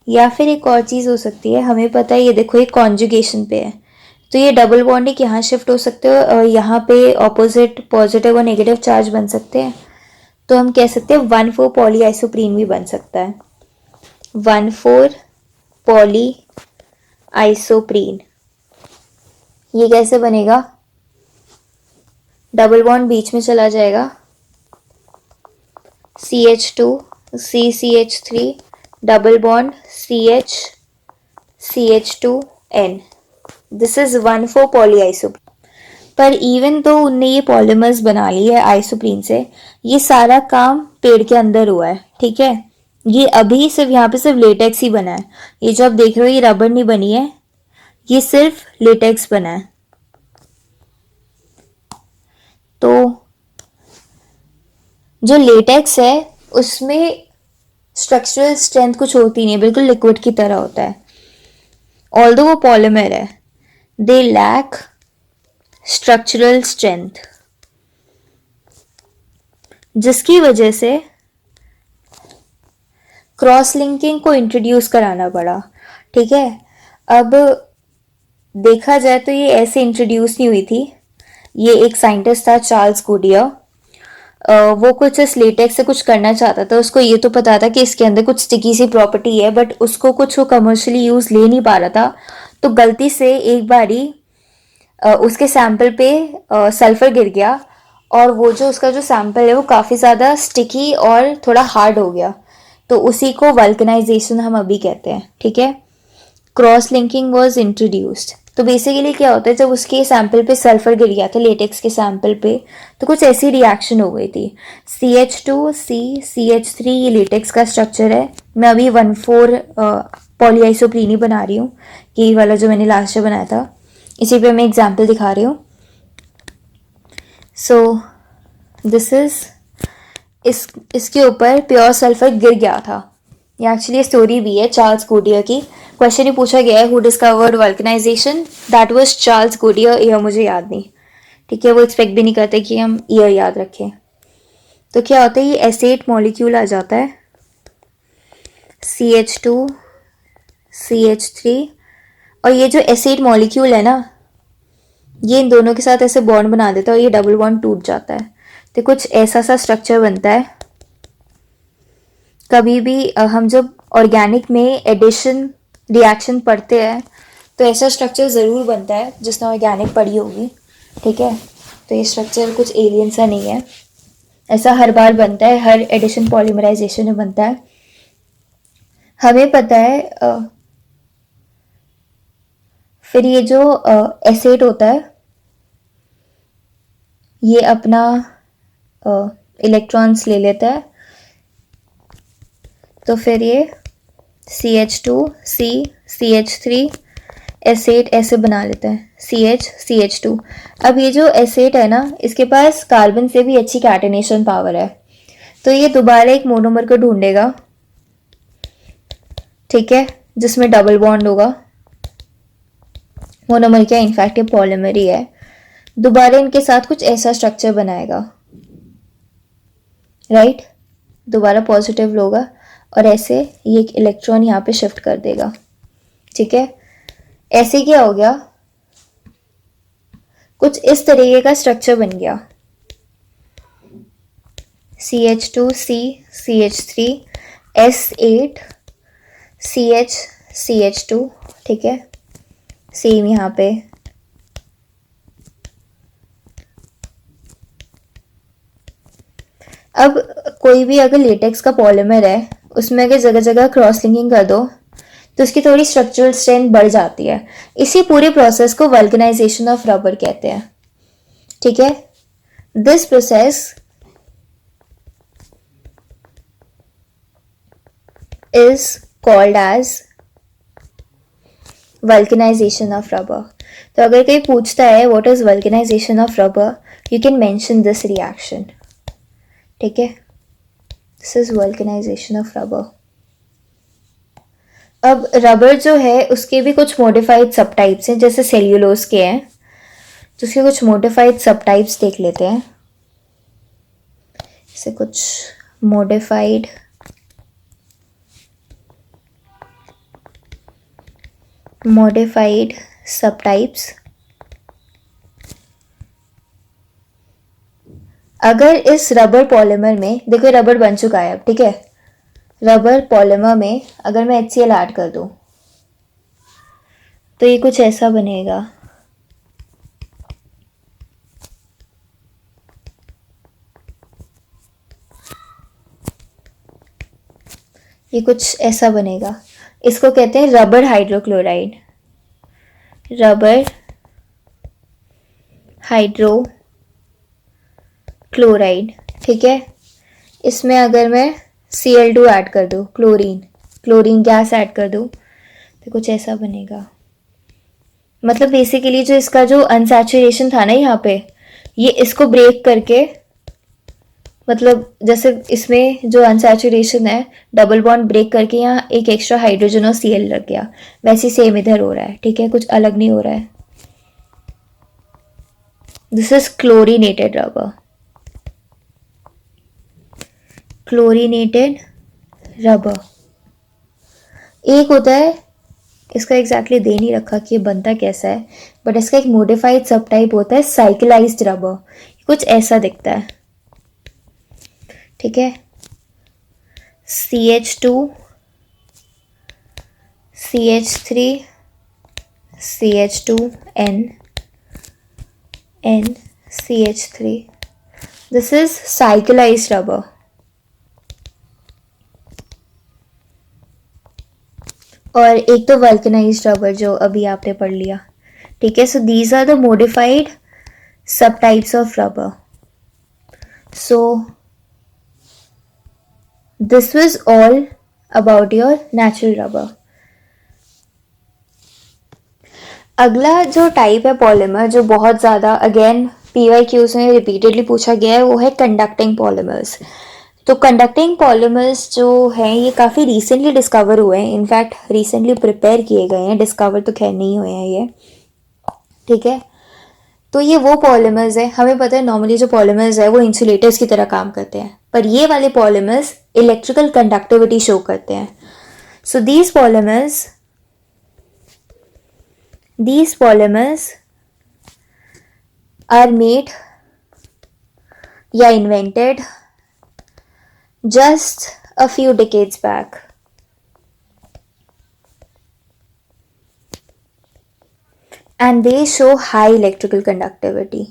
या फिर एक और चीज़ हो सकती है, हमें पता है, ये देखो ये कॉन्जुगेशन पे है, तो ये डबल बॉन्ड एक यहाँ शिफ्ट हो सकते हो और यहाँ पे ऑपोजिट पॉजिटिव और नेगेटिव चार्ज बन सकते हैं, तो हम कह सकते हैं 1,4 पॉलीआइसोप्रीन भी बन सकता है। 1,4 पॉली आइसोप्रीन, ये कैसे बनेगा? डबल बॉन्ड बीच में चला जाएगा, CH2 CCH3 double bond CH2N, this is 1,4 पॉलीआइसोप्रीन। पर इवन तो उनने ये पॉलीमर्स बना ली है आइसोप्रीन से, ये सारा काम पेड़ के अंदर हुआ है, ठीक है। ये अभी सिर्फ यहाँ पे सिर्फ लेटेक्स ही बना है, ये जो आप देख रहे हो ये रबर नहीं बनी है, ये सिर्फ लेटेक्स बना है। तो जो लेटेक्स है उसमें स्ट्रक्चरल स्ट्रेंथ कुछ होती नहीं है, बिल्कुल लिक्विड की तरह होता है। ऑल्दो वो पॉलीमर है, दे लैक स्ट्रक्चरल स्ट्रेंथ, जिसकी वजह से क्रॉस लिंकिंग को इंट्रोड्यूस कराना पड़ा, ठीक है। अब देखा जाए तो ये ऐसे इंट्रोड्यूस नहीं हुई थी, ये एक साइंटिस्ट था चार्ल्स गुडियर, वो कुछ इस लेटेक्स से कुछ करना चाहता था, उसको ये तो पता था कि इसके अंदर कुछ स्टिकी सी प्रॉपर्टी है, बट उसको कुछ वो कमर्शियली यूज़ ले नहीं पा रहा था, तो गलती से एक बारी उसके सैंपल पे सल्फर गिर गया और वो जो उसका जो सैंपल है वो काफ़ी ज़्यादा स्टिकी और थोड़ा हार्ड हो गया, तो उसी को वल्कनाइजेशन हम अभी कहते हैं, ठीक है। Cross linking was introduced. तो बेसिकली क्या होता है, जब उसके सैंपल पे सल्फर गिर गया था लेटेक्स के सैंपल पे, तो कुछ ऐसी रिएक्शन हो गई थी। CH2 C CH3 ये लेटेक्स का स्ट्रक्चर है। मैं अभी 1,4 पॉलीआइसोप्रीन ही बना रही हूँ, ये वाला जो मैंने लास्ट में बनाया था, इसी पे मैं एग्जाम्पल दिखा रही हूँ। सो दिस इज इसके ऊपर प्योर सल्फर गिर गया था। ये एक्चुअली स्टोरी भी है चार्ल्स गुडियर की। क्वेश्चन ही पूछा गया है, who discovered vulcanization, that was Charles Goodyear. Year मुझे याद नहीं, ठीक है, वो एक्सपेक्ट भी नहीं करते कि हम ईयर याद रखें। तो क्या होता है, ये एसेट मॉलिक्यूल आ जाता है, CH2 CH3, और ये जो एसेट मॉलिक्यूल है ना, ये इन दोनों के साथ ऐसे बॉन्ड बना देता है और ये डबल बॉन्ड टूट जाता है, तो कुछ ऐसा सा स्ट्रक्चर बनता है। कभी भी हम जब ऑर्गेनिक में एडिशन रिएक्शन पढ़ते हैं तो ऐसा स्ट्रक्चर ज़रूर बनता है, जिसने ऑर्गेनिक पढ़ी होगी, ठीक है। तो ये स्ट्रक्चर कुछ एलियन सा नहीं है, ऐसा हर बार बनता है, हर एडिशन पॉलीमराइजेशन में बनता है। हमें पता है फिर ये जो एसेट होता है ये अपना इलेक्ट्रॉन्स ले लेता है, तो फिर ये CH2 C CH3 एसेट ऐसे बना लेता है, CH2। अब ये जो एसेट है ना, इसके पास कार्बन से भी अच्छी कैटेनेशन पावर है, तो ये दोबारा एक मोनोमर को ढूंढेगा, ठीक है, जिसमें डबल बॉन्ड होगा। मोनोमर क्या, इनफैक्ट ये पॉलीमर ही है। दोबारा इनके साथ कुछ ऐसा स्ट्रक्चर बनाएगा, राइट, दोबारा पॉजिटिव होगा और ऐसे ये एक इलेक्ट्रॉन यहाँ पे शिफ्ट कर देगा, ठीक है। ऐसे क्या हो गया, कुछ इस तरीके का स्ट्रक्चर बन गया, CH2 C CH3 S8 CH CH2, ठीक है, सेम यहाँ पे। अब कोई भी अगर लेटेक्स का पॉलीमर है, उसमें अगर जगह जगह क्रॉस लिंकिंग कर दो तो उसकी थोड़ी स्ट्रक्चरल स्ट्रेंथ बढ़ जाती है। इसी पूरे प्रोसेस को वल्कनाइजेशन ऑफ रबर कहते हैं, ठीक है। This process is called as vulcanization of rubber. तो अगर कोई पूछता है what is vulcanization of rubber, you can mention this reaction. ठीक है, this is vulcanization of rubber. अब रबर जो है उसके भी कुछ मॉडिफाइड सब टाइप्स हैं, जैसे सेल्यूलोज के हैं, तो उसके कुछ मॉडिफाइड सब टाइप्स देख लेते हैं। जैसे कुछ मॉडिफाइड सब टाइप्स। अगर इस रबर पॉलीमर में, देखो रबर बन चुका है अब, ठीक है, रबर पॉलीमर में अगर मैं HCl ऐड कर दूं तो ये कुछ ऐसा बनेगा। ये कुछ ऐसा बनेगा। इसको कहते हैं रबर हाइड्रोक्लोराइड। रबर हाइड्रोक्लोराइड, ठीक है। इसमें अगर मैं Cl2 ऐड कर दूं, क्लोरीन गैस ऐड कर दूं, तो कुछ ऐसा बनेगा। मतलब बेसिकली जो इसका जो अनसैचुरेशन था ना यहाँ पे, ये इसको ब्रेक करके, मतलब जैसे इसमें जो अनसैचुरेशन है, डबल बॉन्ड ब्रेक करके यहाँ एक एक्स्ट्रा हाइड्रोजन और Cl लग गया, वैसे सेम इधर हो रहा है। ठीक है, कुछ अलग नहीं हो रहा है। This is chlorinated rubber. Chlorinated rubber. एक होता है, इसका एग्जैक्टली दे नहीं रखा कि ये बनता कैसा है, बट इसका एक मॉडिफाइड सब टाइप होता है साइकिलाइज्ड रबर। कुछ ऐसा दिखता है। ठीक है, CH2 CH3 CH2 N CH3। This is cyclized rubber. और एक तो वल्कनाइज्ड रबर जो अभी आपने पढ़ लिया। ठीक है, so these are the modified sub types of rubber. So this was all about your natural rubber. अगला जो टाइप है पॉलीमर, जो बहुत ज़्यादा अगेन PYQs में रिपीटेडली पूछा गया है, वो है कंडक्टिंग पॉलीमर्स। तो कंडक्टिंग पॉलीमर्स जो हैं ये काफ़ी रिसेंटली डिस्कवर हुए हैं, इनफैक्ट रिसेंटली प्रिपेयर किए गए हैं, डिस्कवर तो खैर नहीं हुए हैं ये। ठीक है, तो ये वो पॉलीमर्स है, हमें पता है नॉर्मली जो पॉलीमर्स है वो इंसुलेटर्स की तरह काम करते हैं, पर ये वाले पॉलीमर्स इलेक्ट्रिकल कंडक्टिविटी शो करते हैं। सो these polymers are made या invented just a few decades back. And they show high electrical conductivity.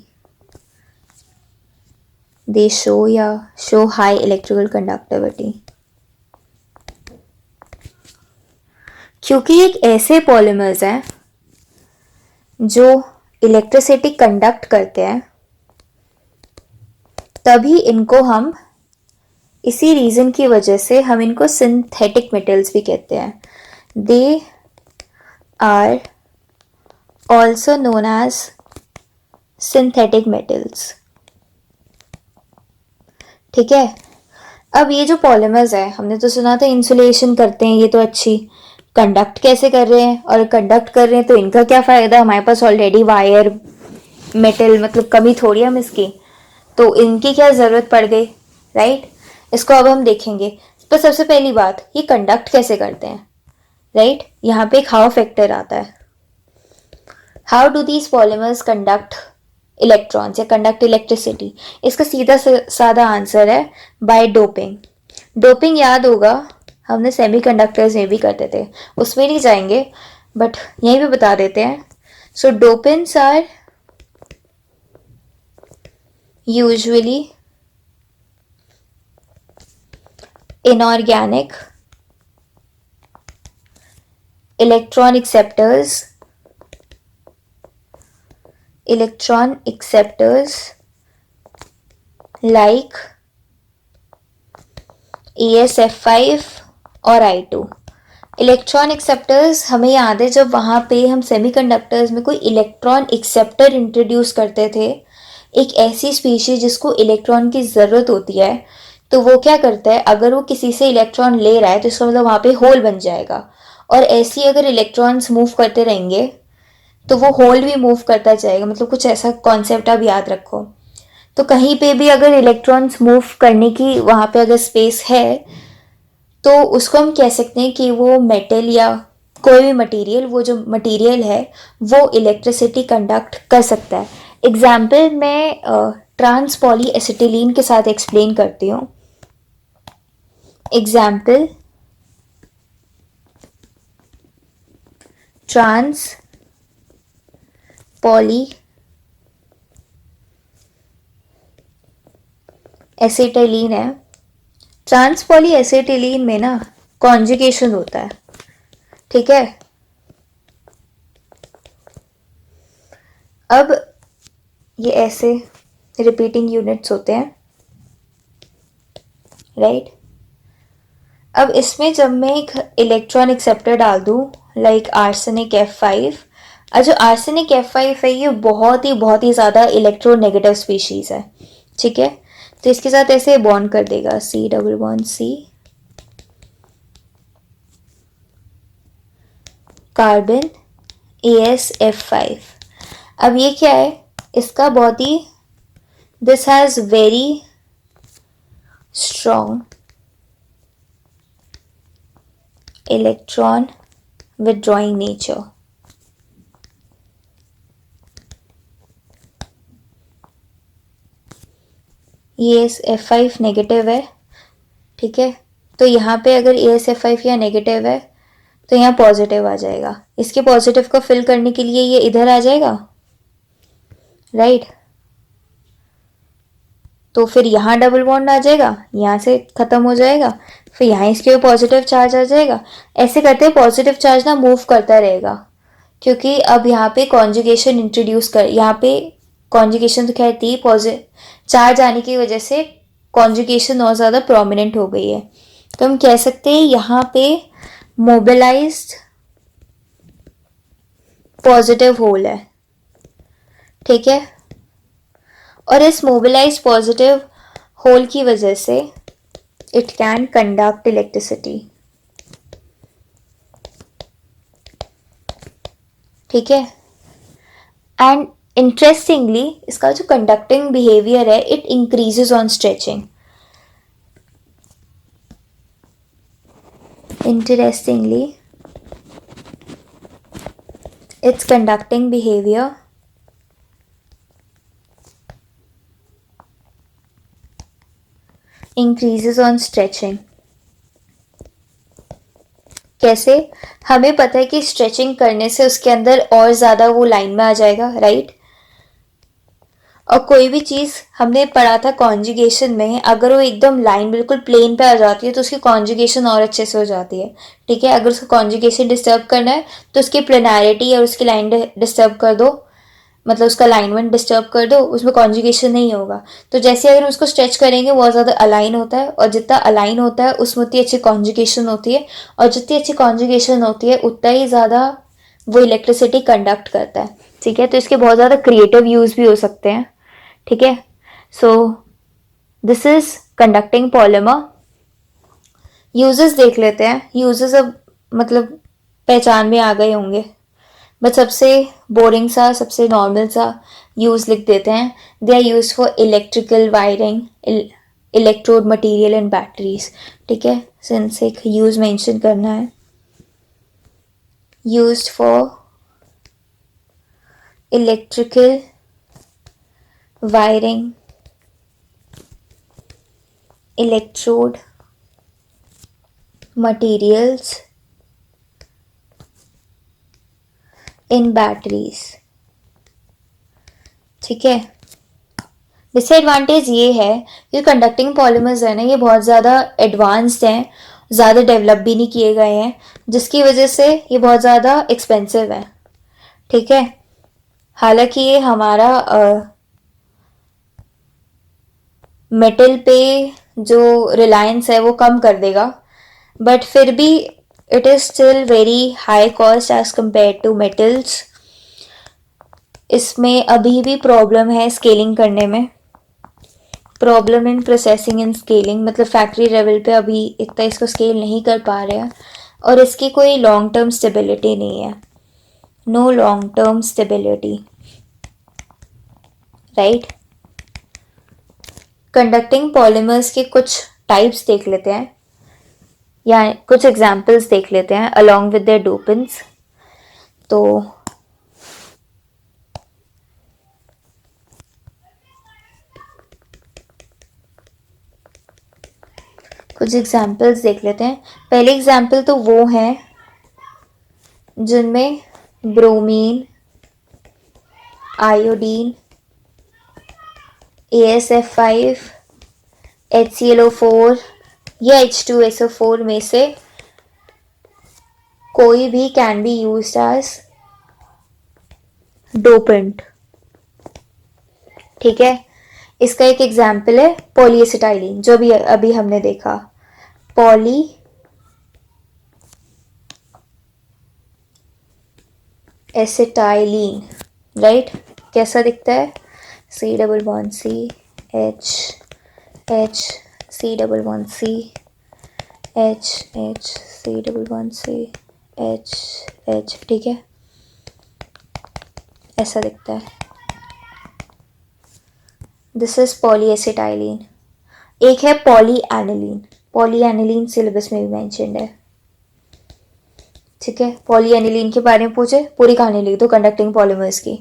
They show high electrical conductivity. क्योंकि एक ऐसे पॉलीमर्स हैं जो इलेक्ट्रिसिटी कंडक्ट करते हैं, तभी इनको हम, इसी रीजन की वजह से हम इनको सिंथेटिक मेटल्स भी कहते हैं। They are also known as synthetic metals. ठीक है, अब ये जो पॉलीमर्स है, हमने तो सुना था इंसुलेशन करते हैं, ये तो अच्छी, कंडक्ट कैसे कर रहे हैं, और कंडक्ट कर रहे हैं तो इनका क्या फ़ायदा, हमारे पास ऑलरेडी वायर मेटल, मतलब कमी थोड़ी हम इसकी, तो इनकी क्या ज़रूरत पड़ गई, राइट। इसको अब हम देखेंगे। पर सबसे पहली बात, ये कंडक्ट कैसे करते हैं, राइट। यहाँ पे एक हाउ फैक्टर आता है। How do these polymers conduct electrons या कंडक्ट इलेक्ट्रिसिटी? इसका सीधा साधा आंसर है बाय डोपिंग। डोपिंग याद होगा, हमने सेमीकंडक्टर्स में भी करते थे, उसमें नहीं जाएंगे, बट यहीं पे बता देते हैं। So dopants are usually inorganic electron acceptors like ESF5 और I2। इलेक्ट्रॉन एक्सेप्टर्स हमें याद है जब वहाँ पे हम सेमीकंडक्टर्स में कोई इलेक्ट्रॉन एक्सेप्टर इंट्रोड्यूस करते थे, एक ऐसी स्पीशीज जिसको इलेक्ट्रॉन की ज़रूरत होती है, तो वो क्या करता है, अगर वो किसी से इलेक्ट्रॉन ले रहा है तो इसका मतलब वहाँ पे होल बन जाएगा, और ऐसे ही अगर इलेक्ट्रॉन्स मूव करते रहेंगे तो वो होल भी मूव करता जाएगा, मतलब कुछ ऐसा कॉन्सेप्ट आप याद रखो। तो कहीं पे भी अगर इलेक्ट्रॉन्स मूव करने की वहाँ पे अगर स्पेस है तो उसको हम कह सकते हैं कि वो मेटल या कोई भी मटेरियल, वो जो मटेरियल है वो इलेक्ट्रिसिटी कंडक्ट कर सकता है। एग्जाम्पल मैं ट्रांस पॉली एसिटिलीन के साथ एक्सप्लेन करती हूँ। एग्जाम्पल ट्रांस पॉली एसिटिलीन है। ट्रांस पॉली एसिटिलीन में ना कॉन्जुगेशन होता है, ठीक है। अब ये ऐसे रिपीटिंग यूनिट्स होते हैं, राइट। अब इसमें जब मैं एक इलेक्ट्रॉन एक्सेप्टर डाल दूँ लाइक आर्सेनिक F5, जो आर्सेनिक F5 है ये बहुत ही ज़्यादा इलेक्ट्रोनेगेटिव स्पीशीज़ है, ठीक है। तो इसके साथ ऐसे बॉन्ड कर देगा, C double bond C, carbon AsF5। अब ये क्या है, इसका बहुत ही, this has very strong electron withdrawing nature। ये F5 नेगेटिव है, ठीक है। तो यहाँ पे अगर AsF5 यहाँ नेगेटिव है तो यहाँ पॉजिटिव आ जाएगा, इसके पॉजिटिव को फिल करने के लिए ये इधर आ जाएगा, राइट। तो फिर यहाँ डबल बॉन्ड आ जाएगा, यहाँ से ख़त्म हो जाएगा, फिर यहाँ इसके पॉजिटिव चार्ज आ जाएगा। ऐसे करते पॉजिटिव चार्ज ना मूव करता रहेगा, क्योंकि अब यहाँ पे कॉन्जुगेशन इंट्रोड्यूस कर, यहाँ पे कॉन्जुगेशन तो खैर थी, पॉजिटिव चार्ज आने की वजह से कॉन्जुगेशन और ज़्यादा प्रोमिनेंट हो गई है। तो हम कह सकते हैं यहाँ पे मोबिलाइज्ड पॉजिटिव होल है, ठीक है। और इस मोबिलाइज्ड पॉजिटिव होल की वजह से इट कैन कंडक्ट इलेक्ट्रिसिटी, ठीक है। एंड इंटरेस्टिंगली इसका जो कंडक्टिंग बिहेवियर है it increases on stretching. Interestingly its conducting behavior increases on stretching। कैसे, हमें पता है कि स्ट्रेचिंग करने से उसके अंदर और ज़्यादा वो लाइन में आ जाएगा, राइट। और कोई भी चीज़ हमने पढ़ा था कॉन्जुगेशन में, अगर वो एकदम लाइन बिल्कुल प्लेन पे आ जाती है तो उसकी कॉन्जुगेशन और अच्छे से हो जाती है, ठीक है। अगर उसका कॉन्जुगेशन डिस्टर्ब करना है तो उसकी प्लेनारिटी और उसकी लाइन डिस्टर्ब कर दो, मतलब उसका अलाइनमेंट डिस्टर्ब कर दो, उसमें कॉन्जुगेशन नहीं होगा। तो जैसे अगर हम उसको स्ट्रेच करेंगे बहुत ज़्यादा अलाइन होता है, और जितना अलाइन होता है उसमें उतनी अच्छी कॉन्जुगेशन होती है, और जितनी अच्छी कॉन्जुगेशन होती है उतना ही ज़्यादा वो इलेक्ट्रिसिटी कंडक्ट करता है, ठीक है। तो इसके बहुत ज़्यादा क्रिएटिव यूज़ भी हो सकते हैं, ठीक है। So this is conducting polymer. Uses देख लेते हैं, यूजेस अब मतलब पहचान में आ गए होंगे, बट सबसे बोरिंग सा, सबसे नॉर्मल सा यूज़ लिख देते हैं। They are use for electrical wiring, electrode material and batteries, ठीक है। सिंस एक यूज मेंशन करना है, used for electrical wiring, electrode materials in batteries, ठीक है। डिसएडवांटेज ये है कि कंडक्टिंग पॉलीमर्स है ना, ये बहुत ज़्यादा एडवांस्ड हैं, ज़्यादा डेवलप भी नहीं किए गए हैं, जिसकी वजह से ये बहुत ज़्यादा एक्सपेंसिव है, ठीक है। हालांकि ये हमारा मेटल पे जो रिलायंस है वो कम कर देगा, बट फिर भी it is still very high cost as compare to metals. इसमें अभी भी प्रॉब्लम है स्केलिंग करने में, problem in processing and scaling. मतलब फैक्ट्री लेवल पे अभी इतना इसको स्केल नहीं कर पा रहे हैं, और इसकी कोई लॉन्ग टर्म स्टेबिलिटी नहीं है. No long term stability, right. Conducting polymers के कुछ टाइप्स देख लेते हैं, या कुछ एग्जाम्पल्स देख लेते हैं अलॉन्ग विद देयर डोपेंट्स. तो कुछ एग्जाम्पल्स देख लेते हैं. पहले एग्जाम्पल तो वो हैं जिनमें ब्रोमीन, आयोडीन, ASF5, HClO4 या H2SO4 में से कोई भी can be used as dopant. ठीक है. इसका एक एग्जाम्पल है पॉलीएसिटाइलिन, जो भी अभी हमने देखा. Polyacetylene, right. कैसा दिखता है? C double bond C, H H C double bond C, H H C double bond C, H H. ठीक है, ऐसा दिखता है. This is polyacetylene. एक है पॉलीएनिलीन. पॉलीएनिलीन सिलेबस में भी मेंशन्ड है. ठीक है. पॉलीएनिलीन के बारे में पूछे, पूरी कहानी लिख दो कंडक्टिंग पॉलीमर्स की.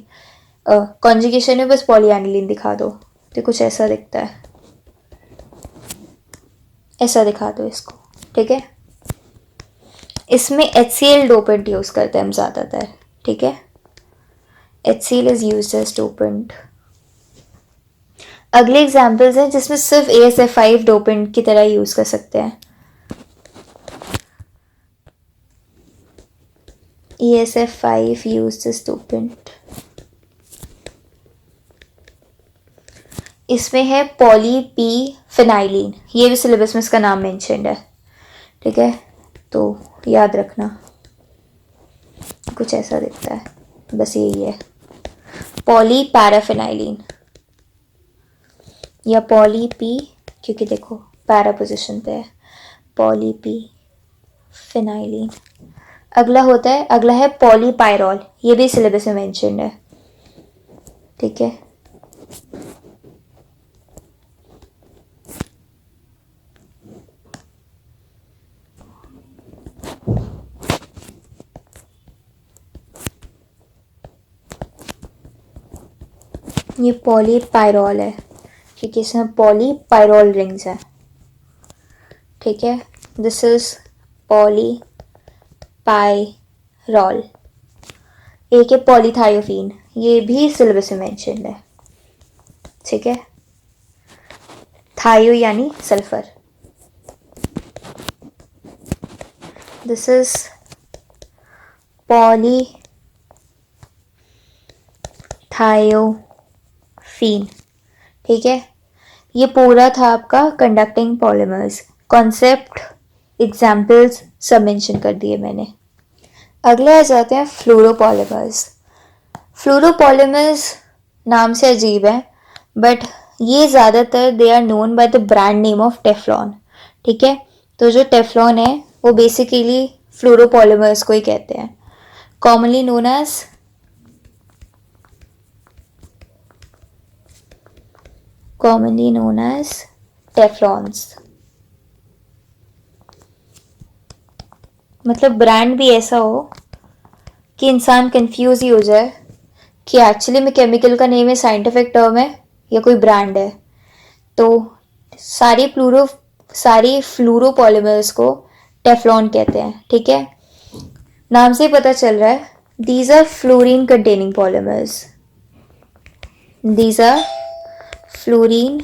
कॉन्जुगेशन में बस पॉलीएनिलीन दिखा दो, तो कुछ ऐसा दिखता है. ऐसा दिखा दो इसको. ठीक है. इसमें HCl डोपेंट यूज करते हैं हम ज़्यादातर. ठीक है. HCl is used as dopant. अगले एग्जाम्पल्स हैं जिसमें सिर्फ ASF5 डोपेंट की तरह यूज कर सकते हैं. ASF5 used as dopant. इसमें है पॉली पी फिनाइलिन. ये भी सिलेबस में इसका नाम मेंशन्ड है. ठीक है, तो याद रखना. कुछ ऐसा दिखता है, बस यही है. पॉली पैराफिनाइलिन या पॉली पी, क्योंकि देखो पैरा पोजिशन पे है. Poly P फिनाइलिन. अगला है पॉलीपायरॉल. ये भी सिलेबस में मेंशन्ड है. ठीक है. ये पॉलीपायरॉल है क्योंकि इसमें पॉलीपायरॉल रिंग्स है. ठीक है. This is polypyrrole. एक है पॉलीथायोफीन. ये भी सिलेबस में मेंशन्ड है. ठीक है. थायो यानी सल्फर. This is पॉलीथायोफीन. ठीक है. ये पूरा था आपका कंडक्टिंग पॉलीमर्स. कॉन्सेप्ट, एग्जाम्पल्स सब मेंशन कर दिए मैंने. अगले आ जाते हैं फ्लोरोपॉलीमर्स. फ्लोरोपॉलीमर्स नाम से अजीब है, बट ये ज़्यादातर they are known by the brand name of Teflon. ठीक है. तो जो टेफ्लॉन है वो बेसिकली फ्लोरोपॉलीमर्स को ही कहते हैं. Commonly known as Teflons. मतलब ब्रांड भी ऐसा हो कि इंसान कंफ्यूज ही हो जाए कि एक्चुअली में केमिकल का नेम है, साइंटिफिक टर्म है, या कोई ब्रांड है. तो सारी फ्लोरोपॉलीमर्स को टेफ्लॉन कहते हैं. ठीक है. नाम से पता चल रहा है, these are fluorine containing polymers. These are fluorine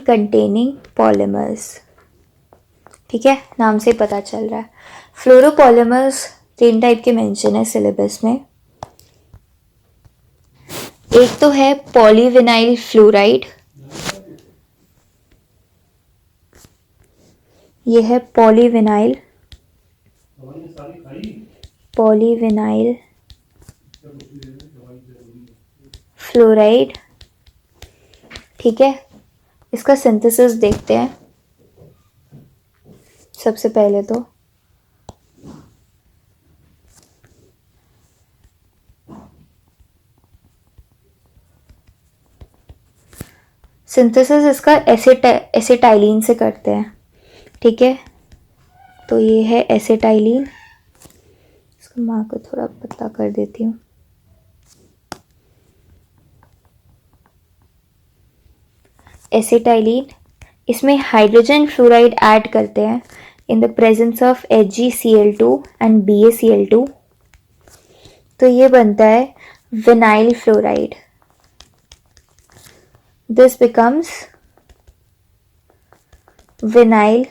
containing polymers. ठीक है. नाम से पता चल रहा है. फ्लोरोपॉलीमर्स 3 टाइप के मेंशन है सिलेबस में. एक तो है पॉलीविनाइल फ्लोराइड. ये है पॉलीविनाइल फ्लोराइड। ठीक है, इसका सिंथेसिस देखते हैं सबसे पहले। तो सिंथेसिस इसका एसिटाइलिन से करते हैं। ठीक है, तो ये है एसिटाइलिन। इसको माँ को थोड़ा पतला कर देती हूँ। एसिटाइलिन, इसमें हाइड्रोजन फ्लोराइड ऐड करते हैं in the presence of HgCl2 and BaCl2। तो ये बनता है vinyl fluoride. This becomes vinyl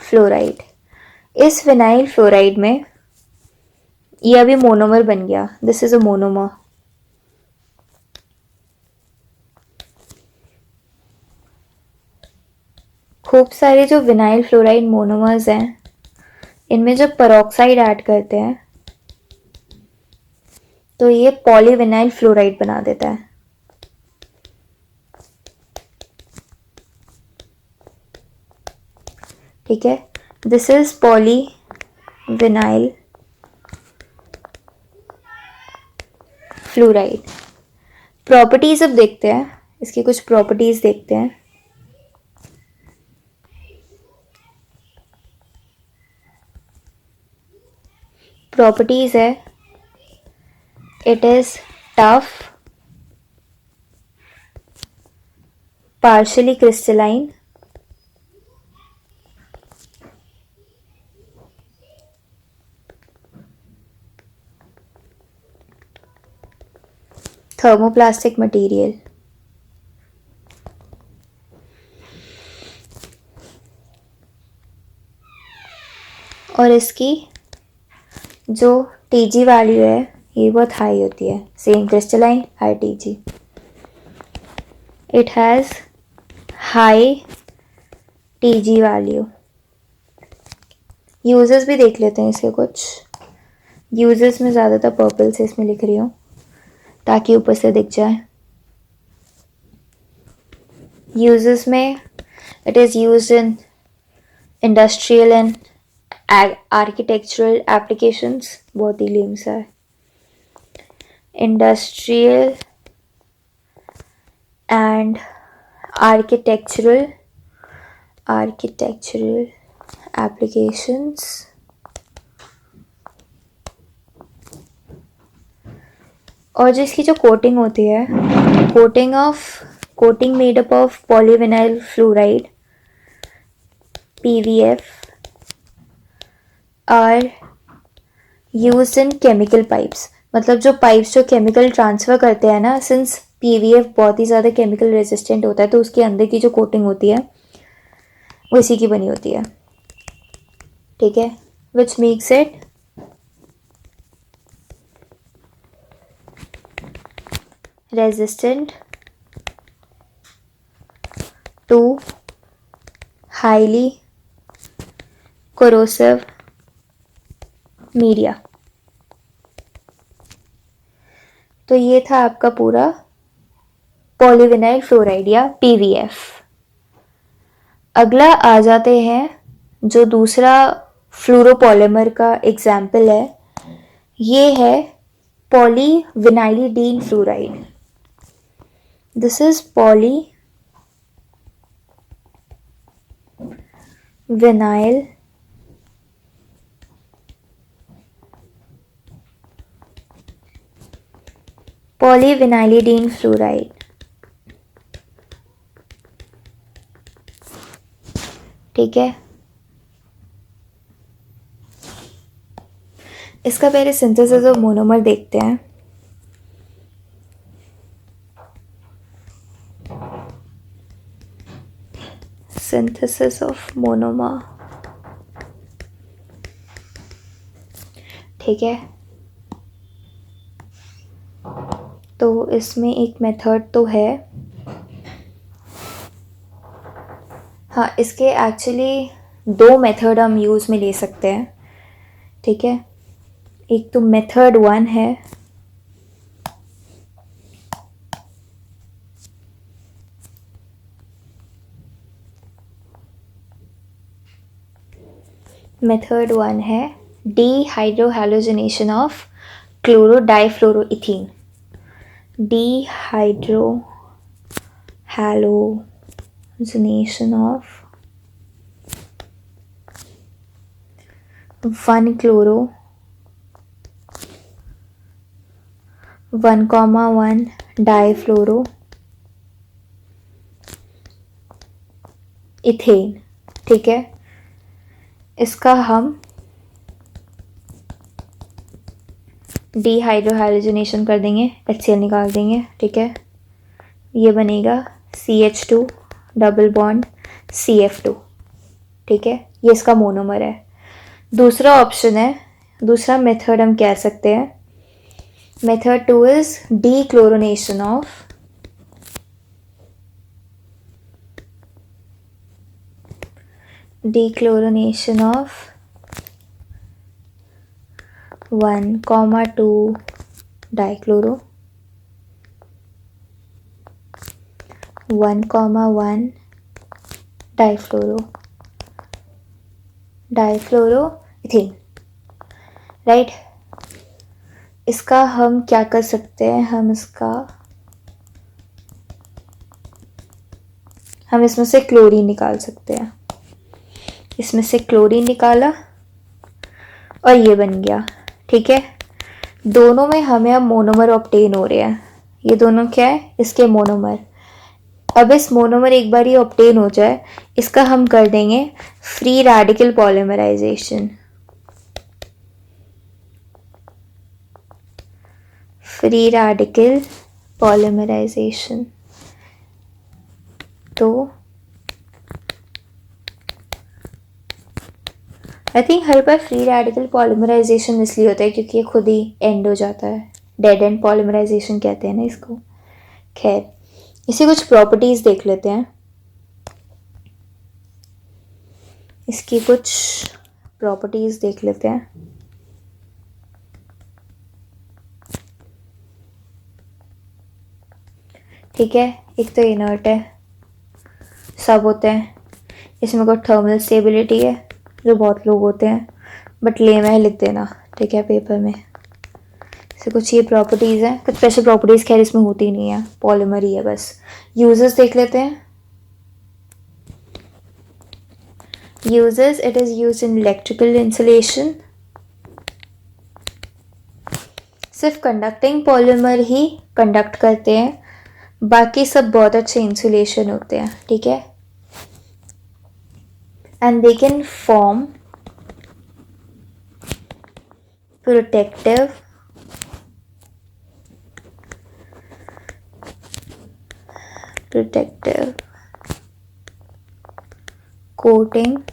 fluoride. इस विनाइल फ्लोराइड में ये अभी मोनोमर बन गया। This is a monomer. खूब सारे जो विनाइल फ्लोराइड मोनोमर्स हैं, इनमें जब पेरोक्साइड ऐड करते हैं तो ये पॉलीविनाइल फ्लोराइड बना देता है। ठीक है, this is polyvinyl fluoride. Properties अब देखते हैं, इसकी कुछ प्रॉपर्टीज देखते हैं। प्रॉपर्टीज है, it is tough, partially crystalline, thermoplastic material, और इसकी जो Tg वैल्यू है ये बहुत हाई होती है। Same crystalline, high Tg। It has high Tg value. Uses भी देख लेते हैं इसके कुछ। यूजेस में ज़्यादातर पर्पल से इसमें लिख रही हूँ ताकि ऊपर से दिख जाए। यूजेस में it is used in industrial and architectural applications. बहुत ही लेम सा है। Industrial and architectural applications. और जिसकी जो कोटिंग होती है, coating made up of polyvinyl fluoride PVF are used in chemical pipes. मतलब जो पाइप्स जो केमिकल ट्रांसफ़र करते हैं ना, सिंस PVF बहुत ही ज़्यादा केमिकल रेजिस्टेंट होता है, तो उसके अंदर की जो कोटिंग होती है वो इसी की बनी होती है। ठीक है, which makes it resistant to highly corrosive media. तो ये था आपका पूरा पॉलीविनाइल फ्लोराइड या PVF। अगला आ जाते हैं जो दूसरा फ्लोरोपॉलीमर का एग्जाम्पल है, ये है polyvinylidene fluoride. This is polyvinyl polyvinylidene fluoride. ठीक है, इसका पहले सिंथेसिस ऑफ मोनोमर देखते हैं। Synthesis of monomer. ठीक है, तो इसमें एक मेथड तो है। हाँ, इसके एक्चुअली दो मेथड हम यूज़ में ले सकते हैं, ठीक है। एक तो मेथड 1 है, मेथड 1 है dehydrohalogenation of chloro difluoroethene. Dehydrohalogenation of 1 chloro 1,1 difluoro ethane, ठीक है। इसका हम डिहाइड्रोहाइलोजिनेशन कर देंगे, HCl निकाल देंगे, ठीक है। ये बनेगा CH2 डबल बॉन्ड CF2, ठीक है। ये इसका मोनोमर है। दूसरा ऑप्शन है, दूसरा मेथड हम कह सकते हैं, method 2 is dechlorination of dechlorination of 1,2 dichloro 1,1 difluoro ethane, right. इसका हम क्या कर सकते हैं, हम इसमें से क्लोरीन निकाल सकते हैं। इसमें से क्लोरीन निकाला और ये बन गया, ठीक है। दोनों में हमें अब मोनोमर ऑब्टेन हो रहे हैं। ये दोनों क्या है, इसके मोनोमर। अब इस मोनोमर एक बार ये ऑब्टेन हो जाए, इसका हम कर देंगे free radical polymerization. Free radical polymerization तो आई थिंक हर बार फ्री रेडिकल पॉलीमराइजेशन इसलिए होता है क्योंकि ये खुद ही एंड हो जाता है, डेड एंड पॉलीमराइजेशन कहते हैं ना इसको। खैर, इसे कुछ प्रॉपर्टीज़ देख लेते हैं। इसकी कुछ प्रॉपर्टीज़ देख लेते हैं। ठीक है, एक तो इनर्ट है, सब होते हैं। इसमें कोई थर्मल स्टेबिलिटी है जो बहुत लोग होते हैं, बट लेम है, लिख देना, ठीक है, पेपर में। इससे कुछ ये प्रॉपर्टीज़ हैं, कुछ स्पेशल प्रॉपर्टीज़ खैर इसमें होती नहीं है, पॉलीमर ही है बस। यूजेस देख लेते हैं। Uses, it is use in electrical insulation. सिर्फ कंडक्टिंग पॉलीमर ही कंडक्ट करते हैं, बाकी सब बहुत अच्छे इंसुलेशन होते हैं, ठीक है। And they can form protective coating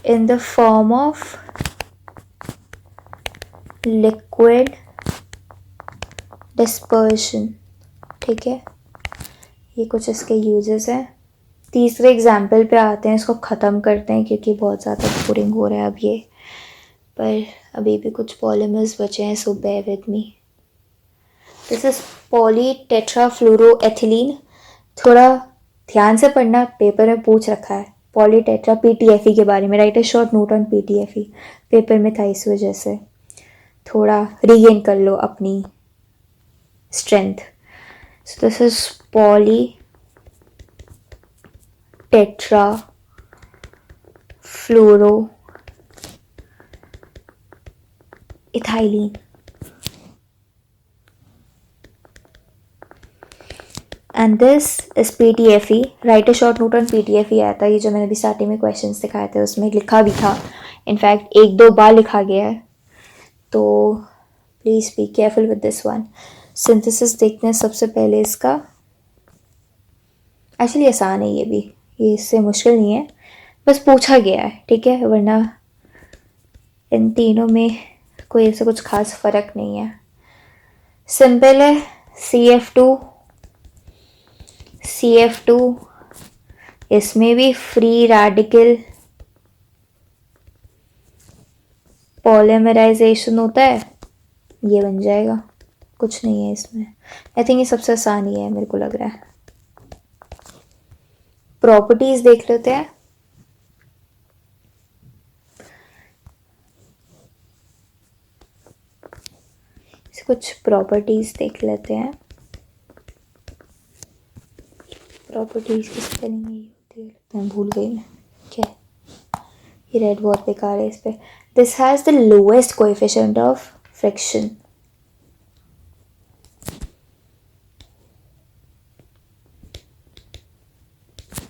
in the form of liquid dispersion, ठीक है। ये कुछ इसके यूजेस हैं। तीसरे एग्जाम्पल पे आते हैं, इसको ख़त्म करते हैं क्योंकि बहुत ज़्यादा बोरिंग हो रहा है अब ये, पर अभी भी कुछ पॉलीमर्स बचे हैं, so bear with me. This is poly tetrafluoroethylene. थोड़ा ध्यान से पढ़ना, पेपर में पूछ रखा है पॉली टेट्रा PTFE के बारे में। Right a short note on PTFE, paper में था, इस वजह से थोड़ा रीगेन कर लो अपनी strength. So this is poly tetra fluoro ethylene. And this is PTFE। Right a short note on PTFE आया था, ये जो मैंने अभी स्टार्टिंग में क्वेश्चंस दिखाए थे उसमें लिखा भी था, इनफैक्ट 1-2 बार लिखा गया है, तो please be careful with this one. Synthesis देखते हैं सबसे पहले इसका। एक्चुअली आसान है ये भी, ये इससे मुश्किल नहीं है, बस पूछा गया है, ठीक है, वरना इन तीनों में कोई ऐसा कुछ खास फ़र्क नहीं है। सिंपल है, CF2 इसमें भी फ्री रेडिकल पॉलीमराइजेशन होता है, ये बन जाएगा। कुछ नहीं है इसमें। आई थिंक ये सबसे आसान ही है, मेरे को लग रहा है। प्रॉपर्टीज देख लेते हैं। कुछ प्रॉपर्टीज देख लेते हैं। प्रॉपर्टीज की स्पेलिंग यही होती है, लगता है भूल गई मैं। क्या है ये? रेड बहुत बेकार है इस पे। This has the lowest coefficient of friction.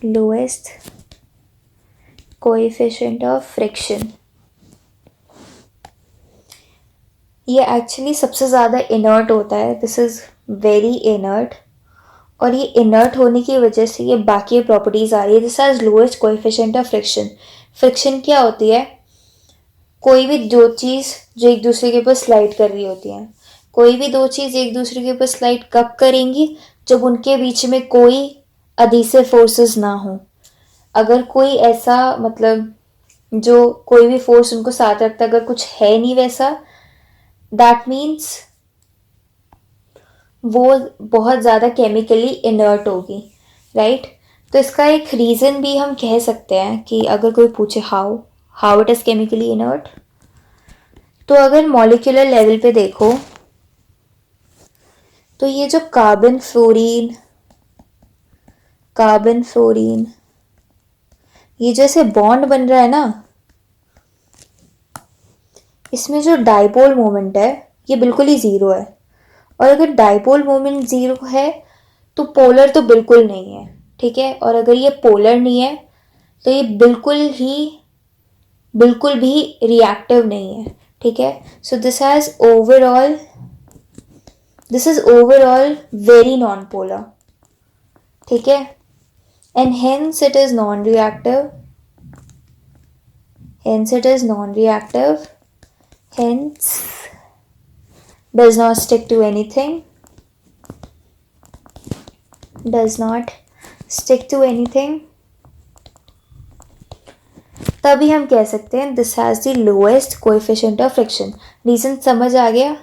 Lowest coefficient of friction. ये एक्चुअली सबसे ज़्यादा इनर्ट होता है। दिस इज़ वेरी इनर्ट, और ये इनर्ट होने की वजह से ये बाकी प्रॉपर्टीज़ आ रही है। This has lowest coefficient of friction. Friction क्या होती है? कोई भी दो चीज़ जो एक दूसरे के ऊपर स्लाइड कर रही होती हैं। कोई भी दो चीज़ एक दूसरे के ऊपर स्लाइड कब करेंगी? जब उनके बीच में कोई अधीसिव फोर्सेस ना हो। अगर कोई ऐसा मतलब जो कोई भी फोर्स उनको साथ रखता, अगर कुछ है नहीं वैसा, दैट मीन्स वो बहुत ज़्यादा केमिकली इनर्ट होगी, राइट? तो इसका एक रीज़न भी हम कह सकते हैं कि अगर कोई पूछे how it is chemically inert, तो अगर मॉलिक्यूलर लेवल पे देखो तो ये जो कार्बन फ्लोरीन ये जैसे बॉन्ड बन रहा है ना, इसमें जो डाइपोल मोमेंट है ये बिल्कुल ही ज़ीरो है। और अगर डाइपोल मोमेंट ज़ीरो है तो पोलर तो बिल्कुल नहीं है, ठीक है? और अगर ये पोलर नहीं है तो ये बिल्कुल भी रिएक्टिव नहीं है, ठीक है? So this is overall very non polar, ठीक है? And hence it is non reactive, hence does not stick to anything, तभी हम कह सकते हैं this has the lowest coefficient of friction. Reason समझ आ गया?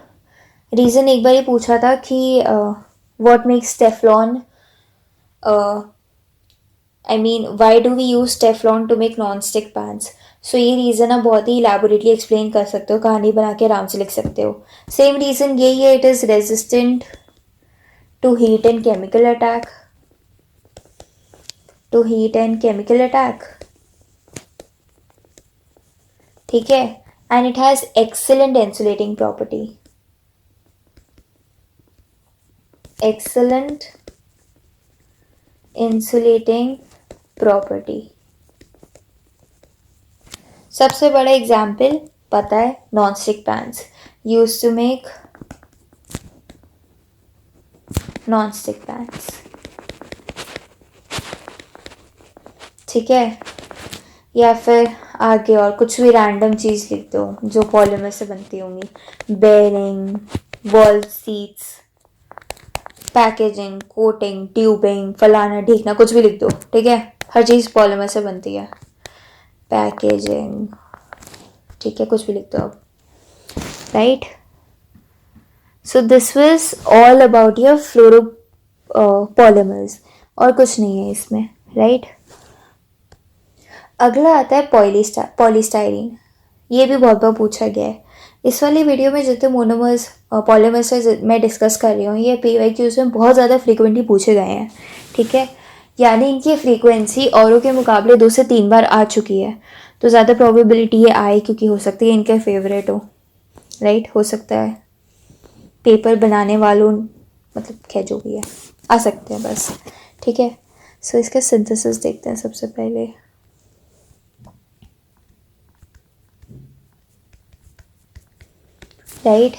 रीज़न एक बार ही पूछा था कि what makes Teflon, I mean why do we use Teflon to make non stick pans. So ये रीज़न आप बहुत ही इलेबोरेटली एक्सप्लेन कर सकते हो, कहानी बना के आराम से लिख सकते हो। सेम रीज़न यही है, it is resistant to heat and chemical attack, ठीक है? And it has excellent insulating property, सबसे बड़ा एग्जाम्पल पता है, non stick pans use to make non stick pans, ठीक है? या फिर आगे और कुछ भी रैंडम चीज़ लिख दो जो पॉलीमर से बनती होंगी, bearing, wall seats, packaging, coating, tubing, फलाना ढीकना, कुछ भी लिख दो, ठीक है? हर चीज़ पॉलीमर से बनती है। पैकेजिंग, ठीक है, कुछ भी लिख दो अब, right? So this was all about your fluoro polymers, और कुछ नहीं है इसमें, राइट? अगला आता है पॉलीस्टाइरीन। ये भी बहुत बार पूछा गया है। इस वाली वीडियो में जितने मोनोमर्स पॉलीमर्स से मैं डिस्कस कर रही हूँ, ये PYQs में बहुत ज़्यादा फ्रीक्वेंटली पूछे गए हैं, ठीक है? यानी इनकी फ्रीक्वेंसी औरों के मुकाबले 2 से 3 बार आ चुकी है, तो ज़्यादा प्रोबेबिलिटी ये आए, क्योंकि हो सकती है इनके फेवरेट हो, राइट? हो सकता है पेपर बनाने वालों, मतलब क्या जो भी है, आ सकते हैं बस, ठीक है? सो इसका सिंथेसिस देखते हैं सबसे पहले। राइट,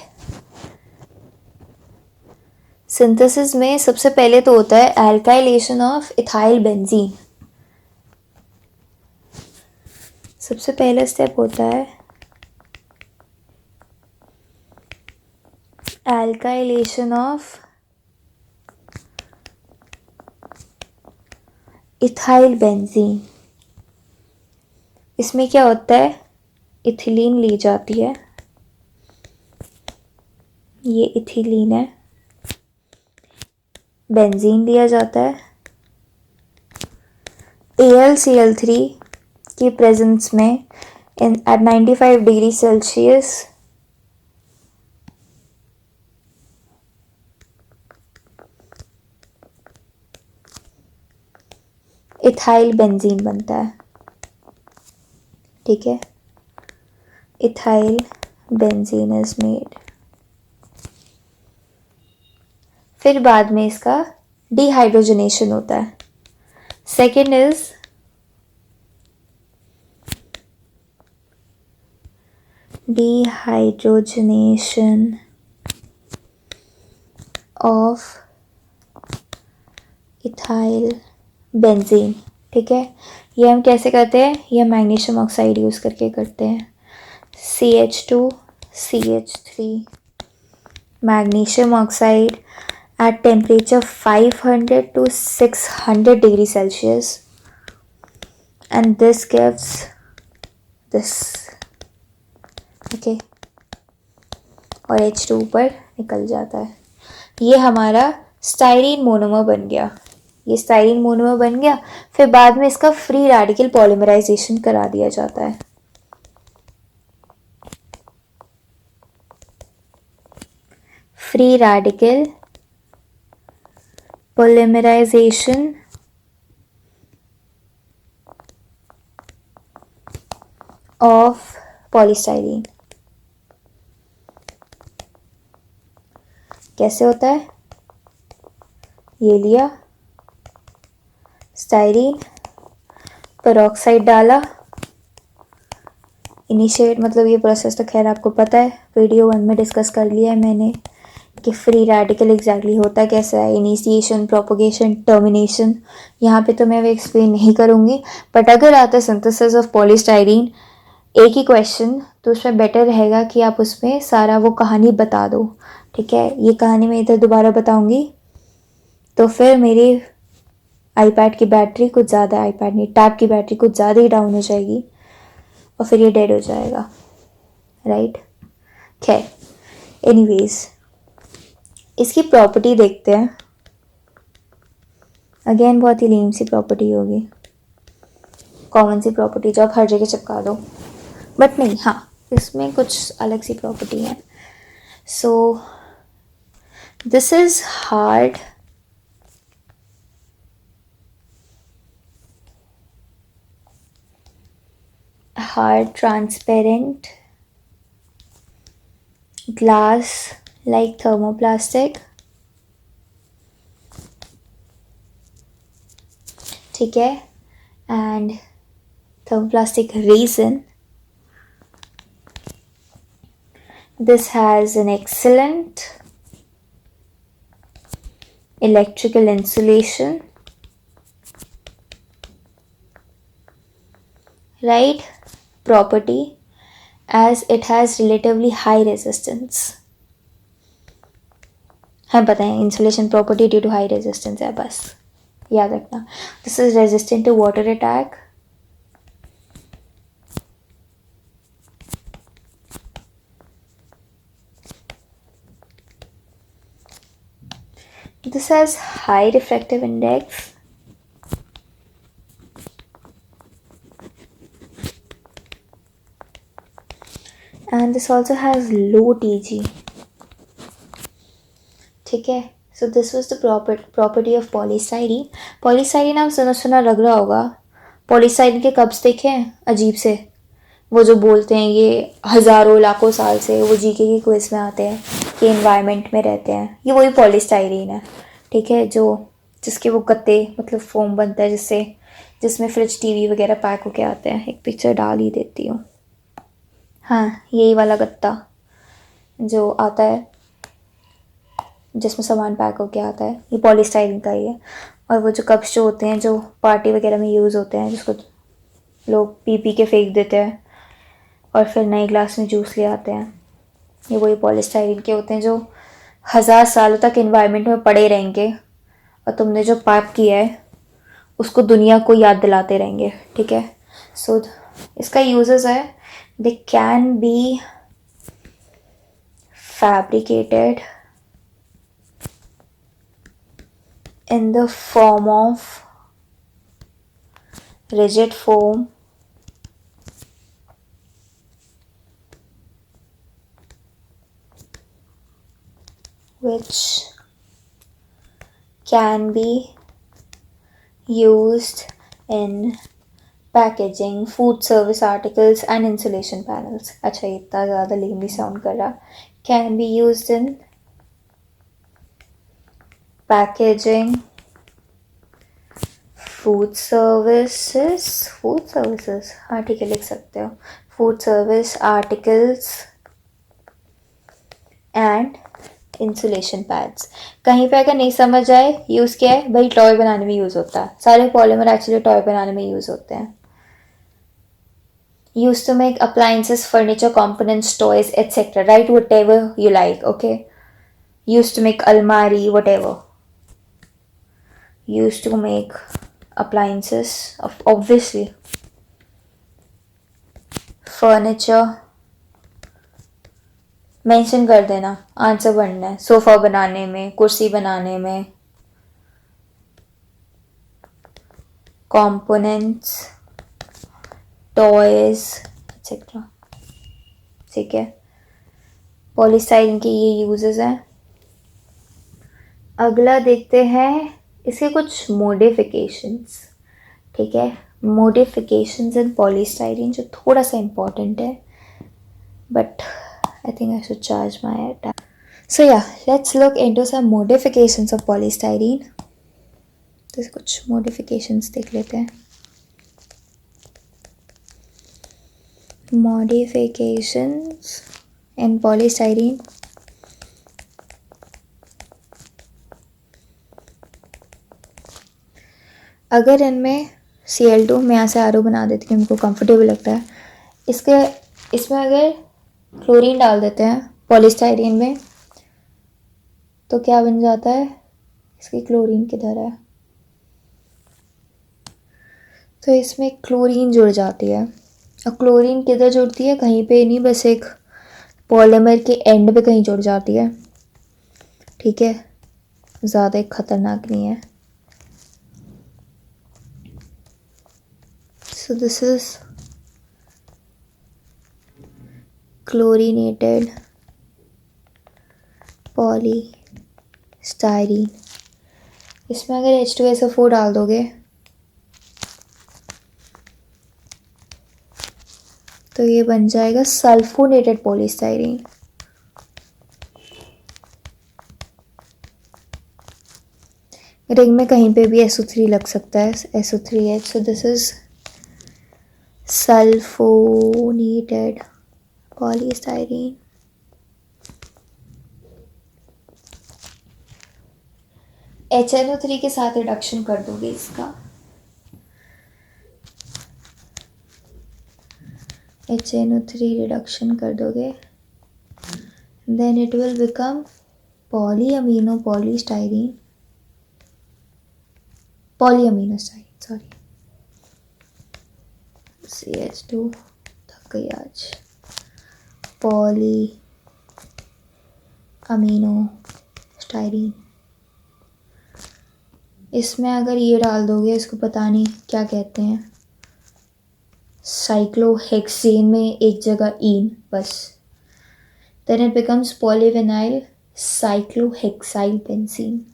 सिंथेसिस में सबसे पहले तो होता है एल्काइलेशन ऑफ इथाइल बेंजीन। सबसे पहला स्टेप होता है एल्काइलेशन ऑफ इथाइल बेंजीन, इसमें क्या होता है, इथिलीन ली जाती है, ये इथिलीन है, बेंजीन लिया जाता है, AlCl3 की प्रेजेंस में at 95 degree Celsius ethyl benzene बनता है, ठीक है, इथाइल बेंजीन इज मेड। फिर बाद में इसका डिहाइड्रोजनेशन होता है। Second is dehydrogenation of ethyl benzene, ठीक है। ये हम कैसे करते हैं, ये मैग्नीशियम ऑक्साइड यूज़ करके करते हैं, CH2CH3 magnesium oxide at temperature 500 to 600 degree Celsius, and this gives this, okay, और H2 ऊपर निकल जाता है। ये हमारा स्टाइरीन मोनोमर बन गया, ये स्टाइरीन मोनोमर बन गया। फिर बाद में इसका फ्री रेडिकल पॉलीमराइजेशन करा दिया जाता है। Free radical polymerization of polystyrene कैसे होता है, ये लिया स्टाइरीन, पेरोक्साइड डाला, इनिशिएट, मतलब ये प्रोसेस तो खैर आपको पता है, वीडियो 1 में डिस्कस कर लिया है मैंने कि फ्री रेडिकल एग्जैक्टली होता कैसा है, इनिशिएशन, प्रोपोगेशन, टर्मिनेशन, यहाँ पे तो मैं वो एक्सप्लेन नहीं करूँगी। बट अगर आता है सिंथेसिस ऑफ पॉलीस्टाइरीन एक ही क्वेश्चन, तो उसमें बेटर रहेगा कि आप उसमें सारा वो कहानी बता दो, ठीक है। ये कहानी मैं इधर दोबारा बताऊँगी तो फिर मेरी आईपैड की बैटरी कुछ ज़्यादा, आईपैड नहीं, टैब की बैटरी कुछ ज़्यादा ही डाउन हो जाएगी और फिर ये डेड हो जाएगा, राइट। खैर, एनीवेज इसकी प्रॉपर्टी देखते हैं। अगेन बहुत ही लेम सी प्रॉपर्टी होगी, कॉमन सी प्रॉपर्टी जो आप हर जगह चिपका दो, बट नहीं, हाँ इसमें कुछ अलग सी प्रॉपर्टी है। So this is hard, transparent glass like thermoplastic, ठीक है, and thermoplastic resin. This has an excellent electrical insulation, right, property, as it has relatively high resistance. हाँ बताएं, insulation property due to high resistance है, बस याद रखना। This is resistant to water attack, this has high refractive index, and this also has low Tg, ठीक है। So this was the property of polystyrene. Polystyrene आप सुना सुना लग रहा होगा। पॉलीस्टाइरीन के कप्स देखे हैं अजीब से, वो जो बोलते हैं ये हज़ारों लाखों साल से वो जीके की क्विज में आते हैं कि एनवायरनमेंट में रहते हैं, ये वही पॉलीस्टाइरीन है, ठीक है, जो जिसके वो गत्ते, मतलब फोम बनता है जिससे, जिसमें फ्रिज टीवी वगैरह पैक होके आते हैं। एक पिक्चर डाल ही देती हूँ, हाँ यही वाला गत्ता जो आता है जिसमें सामान पैक होके आता है, ये पॉलीस्टाइरीन का ही है। और वो जो कप्स जो होते हैं जो पार्टी वगैरह में यूज़ होते हैं, जिसको लोग पी पी के फेंक देते हैं और फिर नए ग्लास में जूस ले आते हैं, ये वही पॉलीस्टाइरीन के होते हैं जो 1000 सालों तक एनवायरनमेंट में पड़े रहेंगे और तुमने जो पाप किया है उसको दुनिया को याद दिलाते रहेंगे, ठीक है। सो इसका यूजेस है, they can be fabricated in the form of rigid foam, which can be used in packaging, food service articles and insulation panels. अच्छा ये इतना ज़्यादा लेमली साउंड कर रहा. Can be used in packaging, food services, हाँ ठीक है लिख सकते हो, food service articles and insulation pads. कहीं पे अगर नहीं समझ आए यूज़ क्या है भाई, टॉय बनाने में यूज़ होता है. सारे पॉलीमर एक्चुअली टॉय बनाने में यूज़ होते हैं. Use to make appliances, furniture components, toys etc. Right, whatever you like. Okay, use to make अलमारी, whatever. Use to make appliances, obviously furniture. Mention कर देना, आंसर बनना है. Sofa बनाने में, कुर्सी बनाने में. Components, toys etcetera. ठीक है, पॉलीस्टाइरीन के ये यूजेस हैं. अगला देखते हैं इसके कुछ मॉडिफिकेशंस. ठीक है, मॉडिफिकेशंस इन पॉलीस्टाइरीन जो थोड़ा सा इम्पोर्टेंट है, but I think I should charge my time. So yeah, let's look into some modifications of polystyrene. तो कुछ modifications देख लेते हैं. Modifications in polystyrene. अगर इनमें Cl2, मैं यहाँ से आर बना देती हूँ, हमको कंफर्टेबल लगता है. इसमें अगर क्लोरीन डाल देते हैं पॉलीस्टाइरीन में तो क्या बन जाता है, इसकी क्लोरीन किधर है, तो इसमें क्लोरीन जुड़ जाती है. और क्लोरीन किधर जुड़ती है, कहीं पे नहीं, बस एक पॉलीमर के एंड पे कहीं जुड़ जाती है. ठीक है, ज़्यादा खतरनाक नहीं है. So this is chlorinated polystyrene. इसमें अगर H2SO4 डाल दोगे तो ये बन जाएगा सल्फोनेटेड पॉलीस्टाइरीन. रिंग में कहीं पे भी SO3 लग सकता है, SO3H. So this is sulphonated polystyrene. HNO3 के साथ रिडक्शन कर दोगे इसका, HNO3 रिडक्शन कर दोगे, then it will become polyamino polystyrene, polyaminoside, sorry, CH2 थक गई आज, पॉली अमीनो स्टाइरीन. इसमें अगर ये डाल दोगे, इसको पता नहीं क्या कहते हैं, साइक्लोहेक्सेन में एक जगह ईन बस, then it becomes polyvinyl cyclohexyl benzene.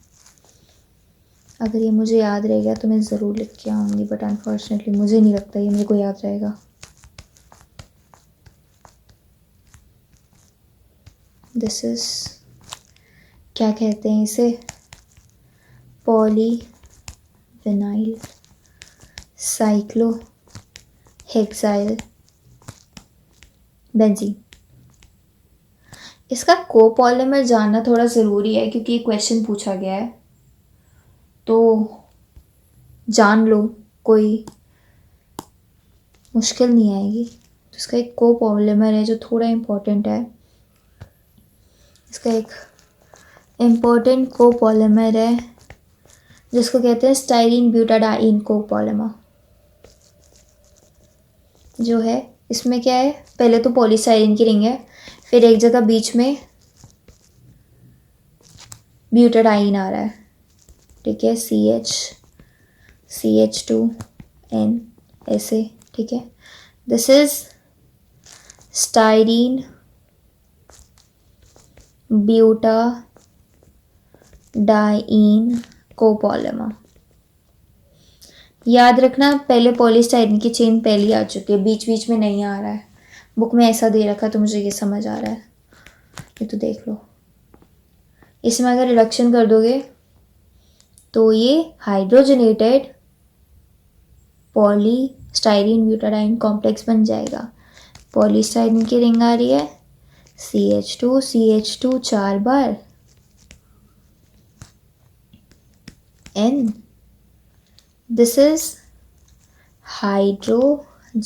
अगर ये मुझे याद रहेगा तो मैं ज़रूर लिख के आऊँगी, बट अनफॉर्चुनेटली मुझे नहीं लगता ये मेरे को याद रहेगा. दिस इज, क्या कहते हैं इसे, पॉलीविनाइल साइक्लोहेक्साइल बेंजीन. इसका कोपॉलीमर जानना थोड़ा ज़रूरी है क्योंकि ये क्वेश्चन पूछा गया है, तो जान लो, कोई मुश्किल नहीं आएगी. तो इसका एक कोपॉलीमर है जो थोड़ा इम्पोर्टेंट है. इसका एक इम्पोर्टेंट कोपॉलीमर है जिसको कहते हैं स्टाइरीन ब्यूटाडाइन कोपॉलीमर। जो है इसमें क्या है, पहले तो पॉलीस्टाइरीन की रिंग है, फिर एक जगह बीच में ब्यूटाडाइन आ रहा है, ठीक है, CH2N ऐसे, ठीक है। This is styrene butadiene copolymer. याद रखना पहले पॉलीस्टाइरीन की चेन पहली आ चुकी है, बीच बीच में नहीं आ रहा है। बुक में ऐसा दे रखा तो मुझे ये समझ आ रहा है, ये तो देख लो। इसमें अगर रिडक्शन कर दोगे तो ये हाइड्रोजनेटेड पॉलीस्टाइरीन ब्यूटाडाइन कॉम्प्लेक्स बन जाएगा। पॉलीस्टाइरीन की रिंग आ रही है, CH2 4 bar, N। This is hydrogenated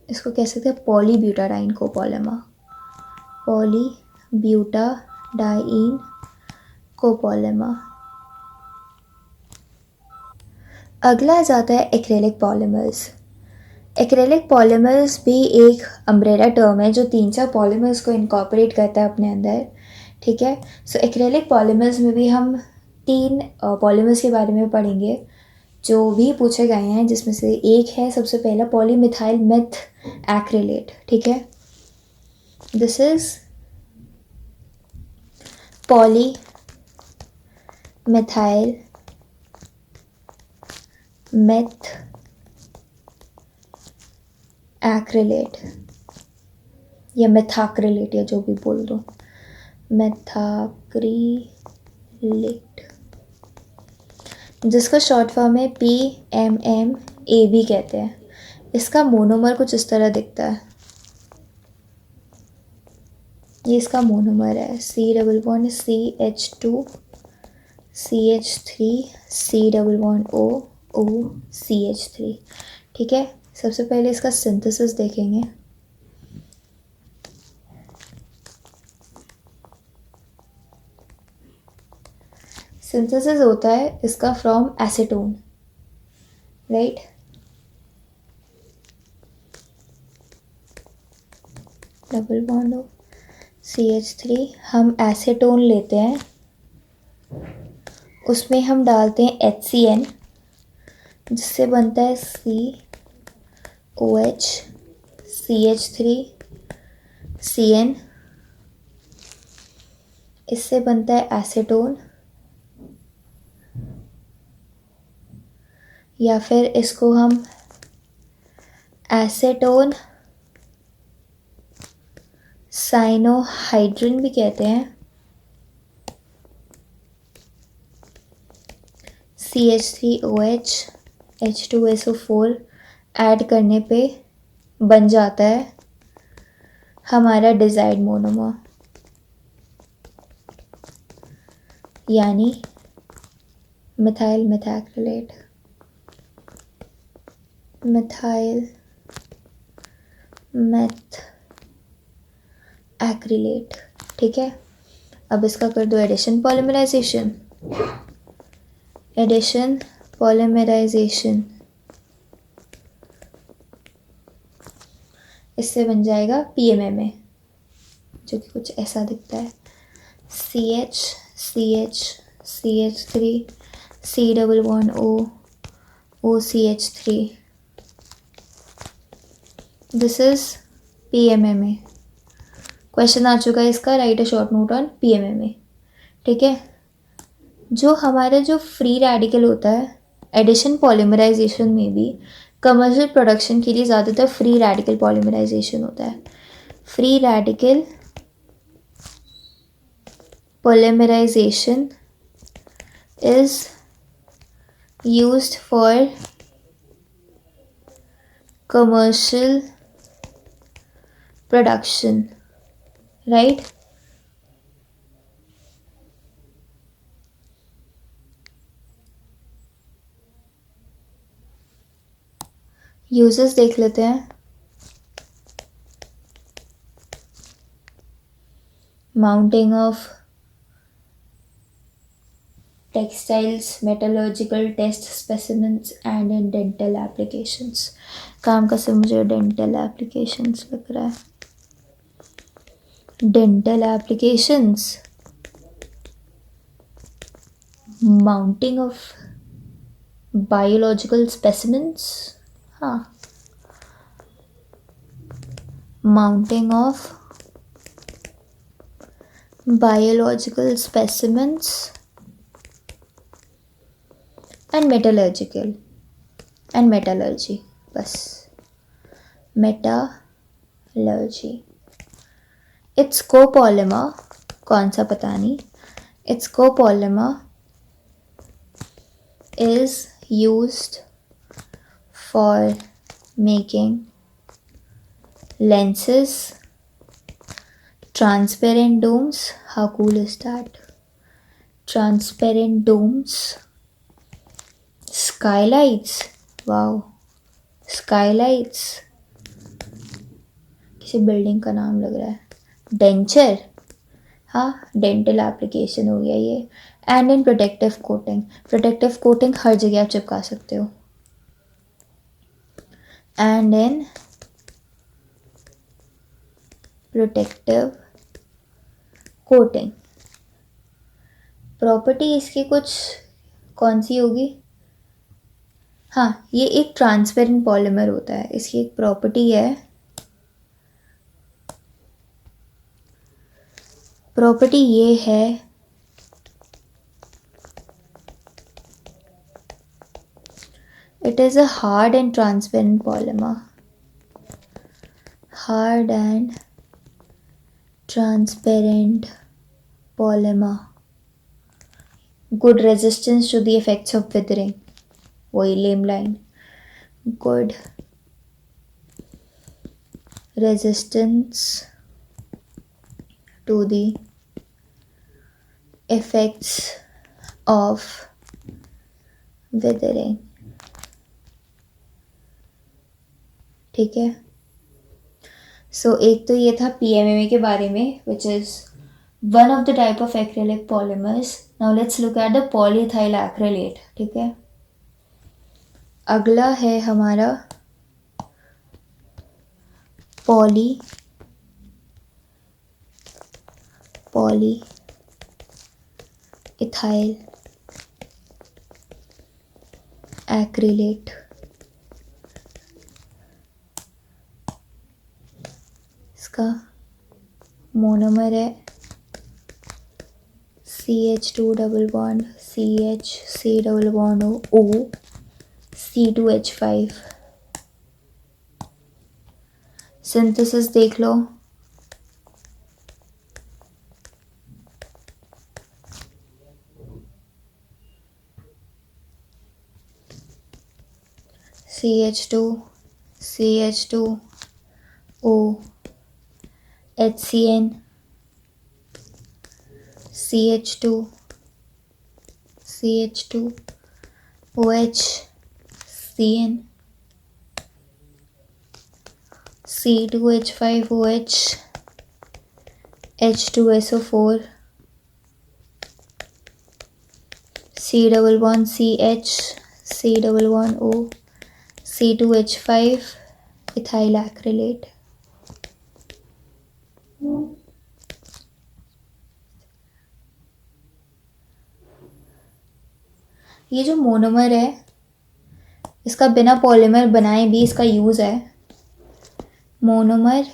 इसको कह सकते हैं पॉलीब्यूटाडाइन कोपॉलीमर, पॉलीब्यूटाडाइन कोपॉलीमर। अगला आ जाता है एक्रेलिक पॉलीमर्स। एक्रेलिक पॉलीमर्स भी एक अम्ब्रेला टर्म है जो 3-4 पॉलीमर्स को इनकॉर्पोरेट करता है अपने अंदर, ठीक है। सो एक्रेलिक पॉलीमर्स में भी हम 3 पॉलीमर्स के बारे में पढ़ेंगे जो भी पूछे गए हैं, जिसमें से एक है सबसे पहला पॉलीमिथाइल मेथ एक्रिलेट, ठीक है। दिस इज पॉलीमिथाइल मेथ एक्रिलेट या मेथाक्रिलेट या जो भी बोल दो, मेथाक्रिलेट, जिसका शॉर्ट फॉर्म है PMMA कहते हैं। इसका मोनोमर कुछ इस तरह दिखता है, ये इसका मोनोमर है, C double bond CH2 CH3 C double bond O O CH3, ठीक है। सबसे पहले इसका सिंथेसिस देखेंगे। सिंथेसिस होता है इसका from acetone, right. Double bond हो CH3, हम एसीटोन लेते हैं, उसमें हम डालते हैं HCN, जिससे बनता है COH CH3 CN, इससे बनता है एसीटोन, या फिर इसको हम एसीटोन साइनोहाइड्रिन भी कहते हैं। CH3OH H2SO4 ऐड करने पे बन जाता है हमारा डिजायर्ड मोनोमर, यानी methyl methacrylate, methyl meth acrylate, ठीक है। अब इसका कर दो एडिशन पॉलीमराइजेशन, एडिशन पॉलीमराइजेशन, इससे बन जाएगा PMMA, जो कि कुछ ऐसा दिखता है, CH CH CH3 C double bond O O CH3, this is PMMA। Question आ चुका है इसका, write a short note on PMMA, ठीक है। जो हमारा जो फ्री रेडिकल होता है एडिशन पॉलीमराइजेशन में भी कमर्शियल प्रोडक्शन के लिए ज़्यादातर फ्री रेडिकल पॉलीमराइजेशन होता है। Free radical polymerization is used for commercial production, right. Uses देख लेते हैं। Mounting of textiles, metallurgical test specimens and in dental applications. काम का से मुझे डेंटल एप्लीकेशंस लग रहा है। Dental applications, mounting of biological specimens, हाँ, mounting of biological specimens and metallurgical and metallurgy, बस metallurgy। its copolymer, कौन सा पता नहीं, its copolymer is used for making lenses, transparent domes, how cool is that, transparent domes, skylights, wow, skylights, किसी building का नाम लग रहा है, डेंचर, हाँ डेंटल एप्लीकेशन हो गया ये, and in protective coating, protective coating हर जगह आप चिपका सकते हो, and in protective coating. Property इसकी कुछ कौन सी होगी, हाँ ये एक ट्रांसपेरेंट पॉलीमर होता है, इसकी एक प्रॉपर्टी है, प्रॉपर्टी ये है it is a hard and transparent polymer, hard and transparent polymer, good resistance to the effects of withering, वही lame line, good resistance to the effects of withering, ठीक है। सो एक तो ये था PMMA के बारे में, which is one of the type of acrylic polymers. Now let's look at the polyethyl acrylate, ठीक है। अगला है हमारा पॉलीइथाइल एक्रेलेट, इसका मोनोमर है CH2 double bond CH, C double bond O, C2H5। Synthesis देख लो, CH2, CH2O, HCN, CH2, OH, CN, C2H5OH, H2SO4, C double bond CH, C double bond O, C2H5 ethyl acrylate। ये जो मोनोमर है इसका बिना polymer बनाए भी इसका use है। Monomer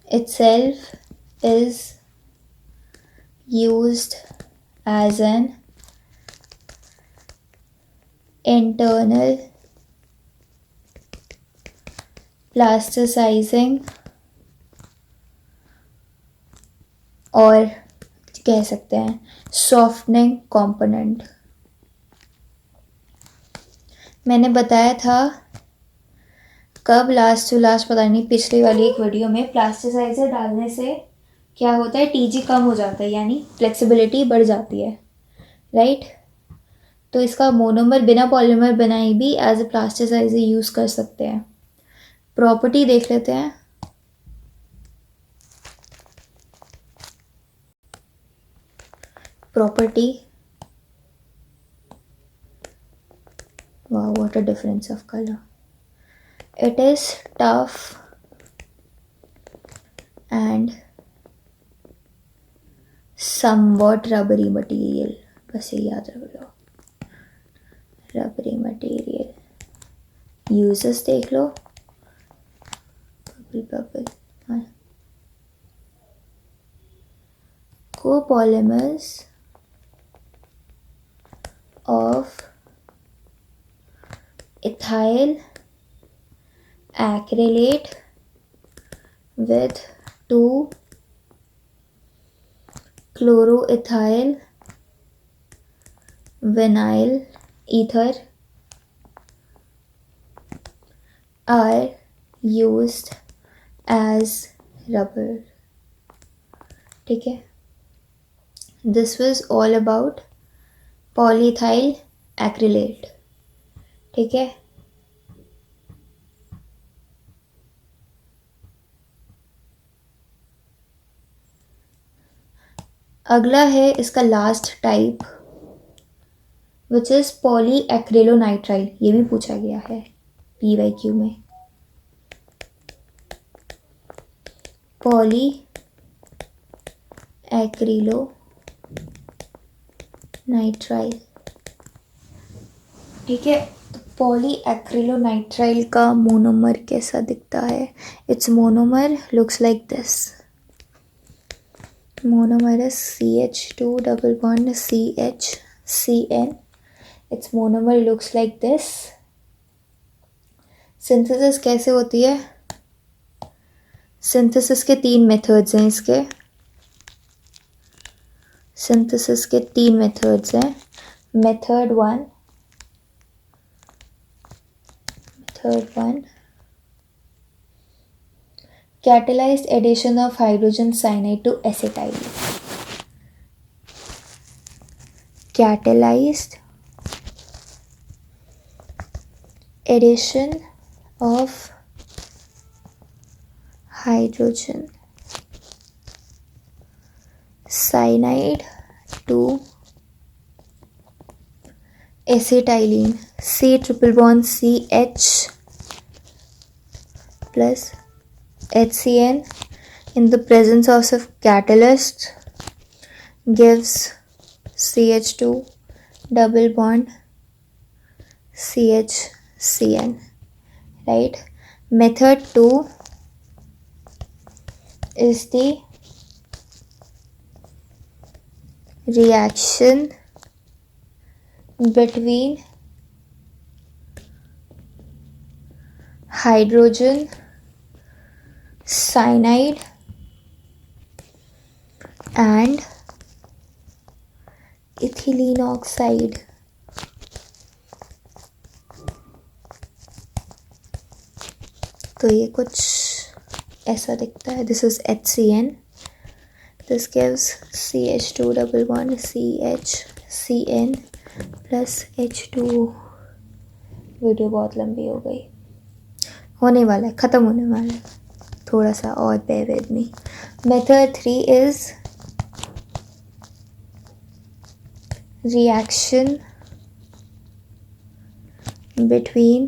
itself is used as an internal plasticizing और कह सकते हैं सॉफ्टनिंग कंपोनेंट। मैंने बताया था कब, लास्ट टू लास्ट पता नहीं, पिछली वाली एक वीडियो में, प्लास्टिसाइजर डालने से क्या होता है, टीजी कम हो जाता है, यानी फ्लेक्सिबिलिटी बढ़ जाती है, राइट। तो इसका मोनोमर बिना पॉलीमर बनाए भी एज ए प्लास्टिसाइजर यूज़ कर सकते हैं। प्रॉपर्टी देख लेते हैं। property. Wow, what a difference of color. It is tough and somewhat rubbery material. बस ये याद रख लो, rubbery material. Uses देख लो, bubble. हाँ. Copolymers of ethyl acrylate with 2 chloroethyl vinyl ether are used as rubber. ठीक है, this was all about polyethyl acrylate. ठीक है, अगला है इसका लास्ट टाइप विच इज पॉलीएक्रिलोनाइट्राइल. ये भी पूछा गया है PYQ में. पॉलीएक्रिलोनाइट्राइल. ठीक है, तो पॉलीएक्रिलोनाइट्राइल का मोनोमर कैसा दिखता है? It's monomer looks like this. Monomer is CH2 double bond CHCN. Its monomer looks like this. Synthesis कैसे होती है? Synthesis के 3 methods हैं इसके. Synthesis के 3 methods हैं. Method 1 catalyzed addition of hydrogen cyanide to acetylene. Catalyzed addition of hydrogen cyanide to acetylene. C triple bond CH plus HCN in the presence of catalyst gives CH2 double bond CHCN. Right? Method 2 is the reaction between hydrogen cyanide and ethylene oxide. तो ये कुछ ऐसा दिखता है. This is HCN. This gives CH2 double bond CHCN plus H2O. Video बहुत लंबी हो गई, होने वाला है, ख़त्म होने वाला है. थोड़ा सा और bear with me. Method 3 is reaction between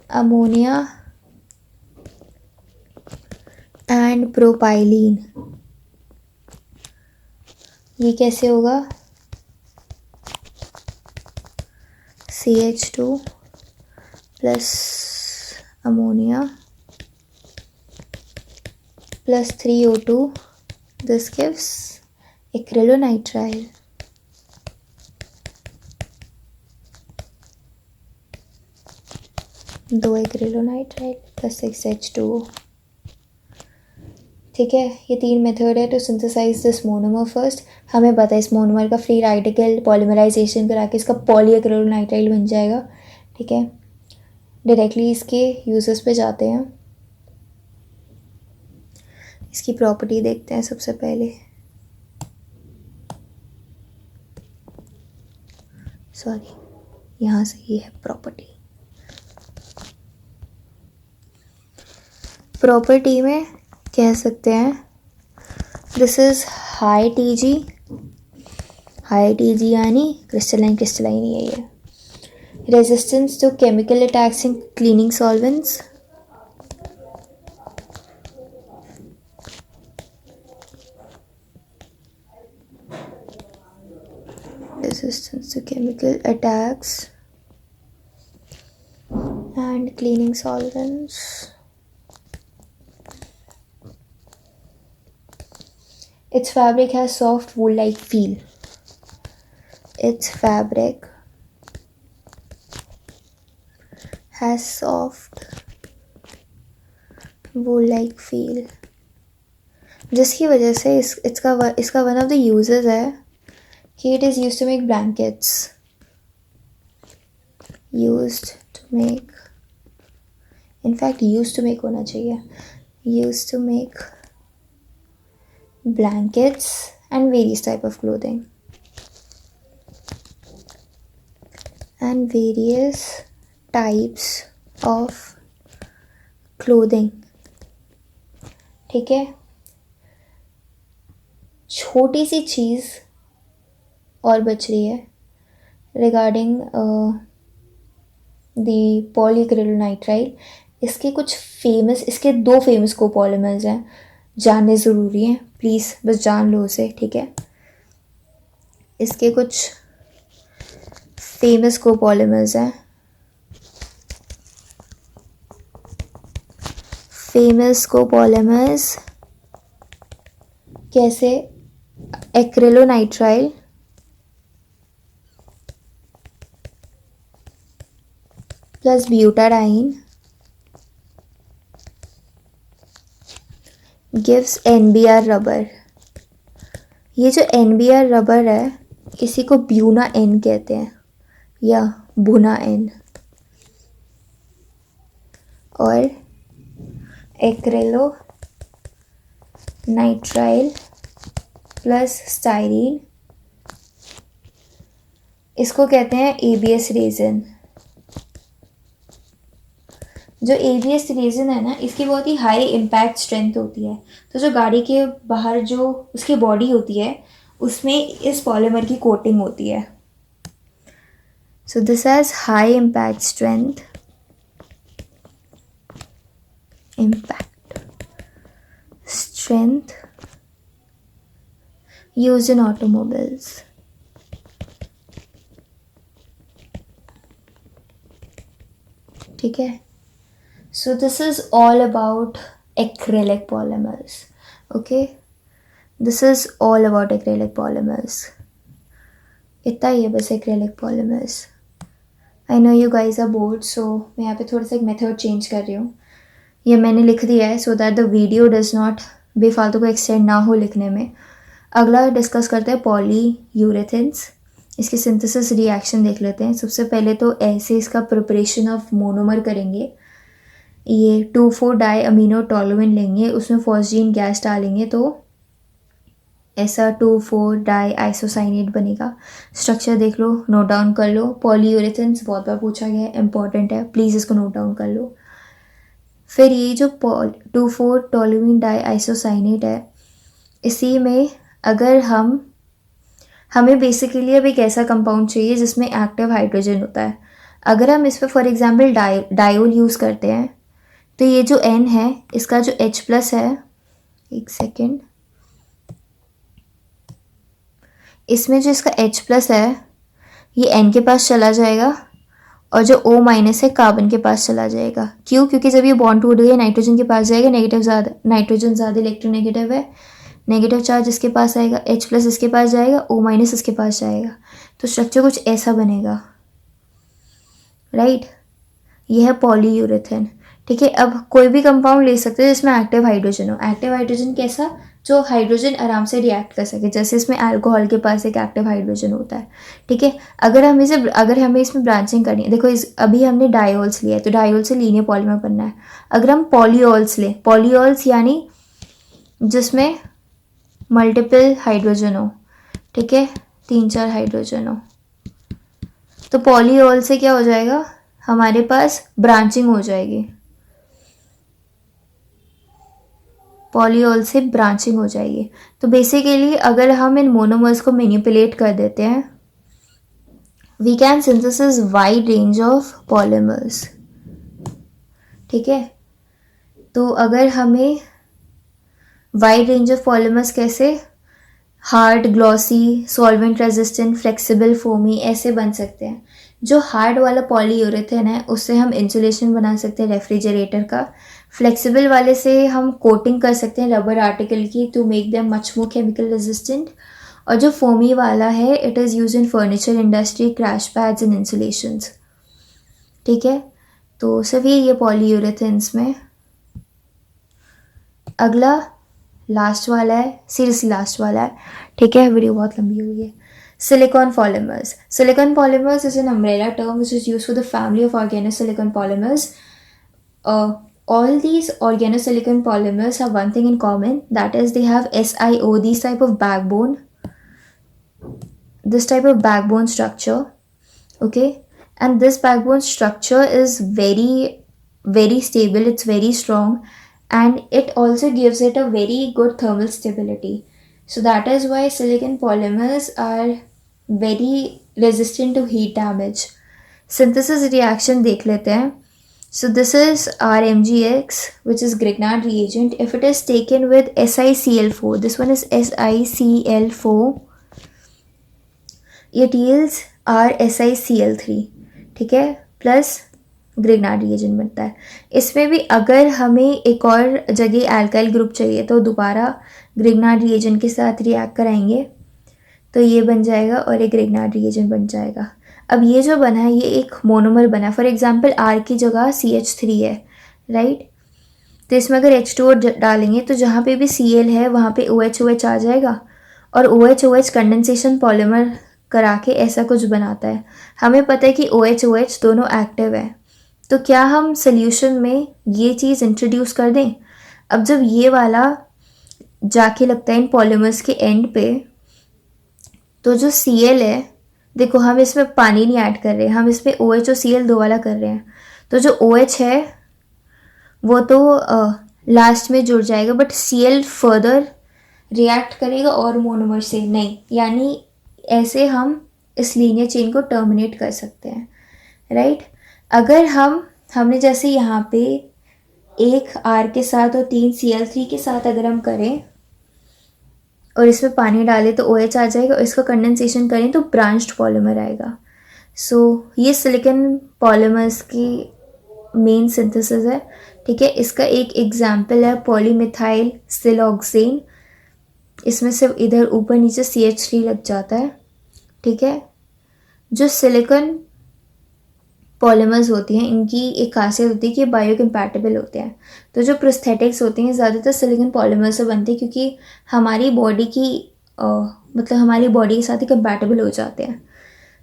ammonia and propylene. ये कैसे होगा? CH2 plus ammonia plus 3O2. This gives acrylonitrile. दो एक्रिलोनाइट्राइल प्लस 6H2O. ठीक है, ये 3 मेथड है to synthesize this monomer. First हमें पता है इस मोनोमर का फ्री रेडिकल पॉलीमराइजेशन करा के इसका पॉलीएक्रिलोनाइट्राइल बन जाएगा. ठीक है, डायरेक्टली इसके यूजेस पे जाते हैं. इसकी प्रॉपर्टी देखते हैं सबसे पहले. सॉरी, यहाँ से ये है प्रॉपर्टी. प्रॉपर्टी में कह सकते हैं this is high TG high TG यानी क्रिस्टलाइन क्रिस्टलाइन ही है ये. Resistance to chemical attacks in cleaning solvents. Resistance to chemical attacks and cleaning solvents. Its fabric has soft wool-like feel. Its fabric has soft wool-like feel. जिसकी वजह से इसका one of the uses है कि it is used to make blankets. Used to make, in fact used to make होना चाहिए. यूज्ड to मेक blankets and various type of clothing and various types of clothing. ठीक है. छोटी सी चीज़ और बच रही है रिगार्डिंग द पॉलीक्रिलोनाइट्राइल. इसके दो फेमस कोपॉलीमर्स हैं, जानने ज़रूरी हैं. प्लीज़ बस जान लो उसे. ठीक है. इसके कुछ फेमस कोपॉलीमर्स हैं. फेमस कोपॉलीमर्स कैसे? Acrylonitrile plus butadiene gives NBR rubber. ये जो NBR रबर है इसी को ब्यूना N कहते हैं या बुना N. और एक्रेलो नाइट्राइल प्लस स्टाइरीन, इसको कहते हैं ABS रेजिन. जो ABS रेजिन है ना, इसकी बहुत ही हाई इम्पैक्ट स्ट्रेंथ होती है. तो जो गाड़ी के बाहर जो उसकी बॉडी होती है उसमें इस पॉलीमर की कोटिंग होती है. So this has high impact strength, used in automobiles. ठीक है. So this is all about acrylic polymers. Okay, this is all about acrylic polymers. इतना ही है बस acrylic polymers. I know you guys are bored, so मैं यहाँ पे थोड़ा सा एक मेथड चेंज कर रही हूँ. ये मैंने लिख दिया है so that the video does not बेफालतू को एक्सटेंड ना हो लिखने में. अगला डिस्कस करते हैं पॉलीयूरेथेन्स. इसकी सिंथेसिस रिएक्शन देख लेते हैं. सबसे पहले तो ऐसे इसका प्रिपरेशन ऑफ मोनोमर करेंगे. ये 2,4-डाई अमीनो टॉलुइन लेंगे, उसमें फॉस्जीन गैस डालेंगे तो ऐसा 2,4-डाई आइसोसाइनेट बनेगा. स्ट्रक्चर देख लो, नोट डाउन कर लो. पॉलीयूरेथेन्स बहुत बार पूछा गया है, इंपॉर्टेंट है, प्लीज़ इसको नोट डाउन कर लो. फिर ये जो 2,4 टॉलुइन डाई आइसोसाइनेट है, इसी में अगर हमें बेसिकली अब एक ऐसा कंपाउंड चाहिए जिसमें एक्टिव हाइड्रोजन होता है. अगर हम इस पर फॉर एग्जांपल डायोल यूज़ करते हैं तो ये जो N है इसका जो H+ है, एक सेकेंड, इसमें जो इसका H+ है ये N के पास चला जाएगा और जो O- है कार्बन के पास चला जाएगा. क्यों? क्योंकि जब ये बॉन्ड टूट गया नाइट्रोजन के पास जाएगा, नाइट्रोजन ज़्यादा इलेक्ट्रोनेगेटिव है, नेगेटिव चार्ज इसके पास आएगा, H+ इसके पास जाएगा, O- इसके पास जाएगा. तो स्ट्रक्चर कुछ ऐसा बनेगा. राइट. यह है पॉलीयूरेथेन. ठीक है. अब कोई भी कंपाउंड ले सकते हैं जिसमें एक्टिव हाइड्रोजन हो. एक्टिव हाइड्रोजन कैसा? जो हाइड्रोजन आराम से रिएक्ट कर सके, जैसे इसमें अल्कोहल के पास एक एक्टिव हाइड्रोजन होता है. ठीक है. अगर हमें इसमें ब्रांचिंग करनी है, देखो अभी हमने डायोल्स लिया है तो डायोल से लीनियर पॉलीमर बनना है. अगर हम पॉलीऑल्स लें, पॉलीऑल्स यानी जिसमें मल्टीपल हाइड्रोजन हो. ठीक है. 3-4 हाइड्रोजन हो, तो पॉलीऑल से क्या हो जाएगा, हमारे पास ब्रांचिंग हो जाएगी. पॉलीऑल से ब्रांचिंग हो जाएगी। तो बेसिकली अगर हम इन मोनोमर्स को मैनिपुलेट कर देते हैं, we can synthesis wide range of polymers. ठीक है, तो अगर हमें वाइड रेंज ऑफ पॉलीमर्स कैसे, hard, glossy, solvent resistant, flexible, foamy, ऐसे बन सकते हैं। जो हार्ड वाला पॉलीयूरेथेन है उससे हम इंसुलेशन बना सकते हैं रेफ्रिजरेटर का। फ्लेक्सिबल वाले से हम कोटिंग कर सकते हैं रबर आर्टिकल की to make them much more chemical resistant. और जो फोमी वाला है it is use in furniture industry, crash pads and insulations. ठीक है, तो सभी ये पॉलीयूरेथेन्स में। अगला लास्ट वाला है, सीरियसली लास्ट वाला है, ठीक है, वीडियो बहुत लंबी हुई है। Silicon polymers. Silicon polymers is an umbrella term which is used for the family of organosilicon polymers. All these organosilicon polymers have one thing in common, that is they have SiO, this type of backbone, structure. Okay, and this backbone structure is very stable, it's very strong, and it also gives it a very good thermal stability. So that is why silicon polymers are very resistant to heat damage. Synthesis reaction देख लेते हैं. So this is RMGX, which is Grignard reagent. If it is taken with SiCl4, this one is SiCl4, it yields RSiCl3, ठीक है, plus Grignard reagent बनता है. इसमें भी अगर हमें एक और जगह अल्काइल ग्रुप चाहिए तो दोबारा ग्रिग्नार्ड रिएजेंट के साथ रिएक्ट कराएंगे तो ये बन जाएगा और एक ग्रिग्नार्ड रिएजेंट बन जाएगा. अब ये जो बना है ये एक मोनोमर बना है. फॉर एग्जांपल R की जगह CH3 है, राइट. तो इसमें अगर H2O डालेंगे तो जहाँ पे भी Cl है वहाँ पे OH आ जाएगा और OH कंडेंसेशन पॉलीमर करा के ऐसा कुछ बनाता है. हमें पता है कि OH दोनों एक्टिव है, तो क्या हम सोल्यूशन में ये चीज़ इंट्रोड्यूस कर दें. अब जब ये वाला जाके लगता है इन पॉलीमर्स के एंड पे, तो जो Cl है, देखो हम इसमें पानी नहीं ऐड कर रहे, हम इसमें OH और Cl दो वाला कर रहे हैं. तो जो OH है वो तो लास्ट में जुड़ जाएगा, बट Cl फर्दर रिएक्ट करेगा और मोनोमर से नहीं. यानी ऐसे हम इस लीनियर चेन को टर्मिनेट कर सकते हैं, राइट. अगर हमने जैसे यहाँ पे एक R के साथ और 3 Cl3 के साथ अगर हम करें और इसमें पानी डालें तो OH आ जाएगा और इसका कंडेंसेशन करें तो ब्रांच्ड पॉलीमर आएगा. सो ये सिलिकॉन पॉलीमर्स की मेन सिंथेसिस है, ठीक है. इसका एक एग्जांपल है पॉलीमिथाइल सिलोक्सेन. इसमें सिर्फ इधर ऊपर नीचे CH3 लग जाता है, ठीक है. जो सिलिकॉन पॉलीमर्स होती हैं इनकी एक खासियत होती है कि बायोकम्पैटिबल होते हैं. तो जो प्रोस्थेटिक्स होते हैं ज़्यादातर सिलिकॉन पॉलीमर से बनते हैं क्योंकि हमारी बॉडी की मतलब हमारी बॉडी के साथ ही कंपैटिबल हो जाते हैं.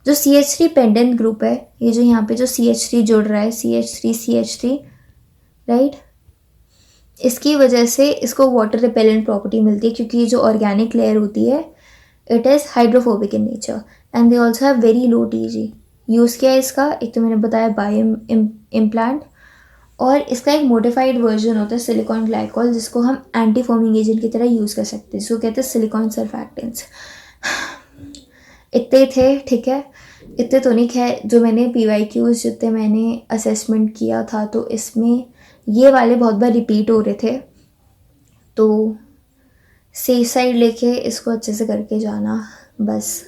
जो CH3 पेंडेंट ग्रुप है, ये जो यहाँ पे जो CH3 जुड़ रहा है, CH3 राइट, इसकी वजह से इसको वाटर रिपेलेंट प्रॉपर्टी मिलती है क्योंकि जो ऑर्गेनिक लेयर होती है it is hydrophobic in nature and they also have very low TG. Use किया है इसका, एक तो मैंने बताया बायो इम्प्लांट, और इसका एक मोडिफाइड वर्जन होता है सिलिकॉन ग्लाइकॉल जिसको हम एंटी फोमिंग एजेंट की तरह यूज़ कर सकते हैं, जिसको कहते हैं सिलिकॉन सर्फैक्टेंट्स. इतने थे, ठीक है. इतने तो नहीं है जो मैंने PYQs जितने मैंने असेसमेंट किया था तो इसमें ये वाले बहुत बार रिपीट हो रहे थे, तो सेफ साइड लेके इसको अच्छे से करके जाना बस.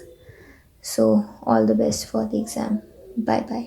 So all the best for the exam. Bye bye.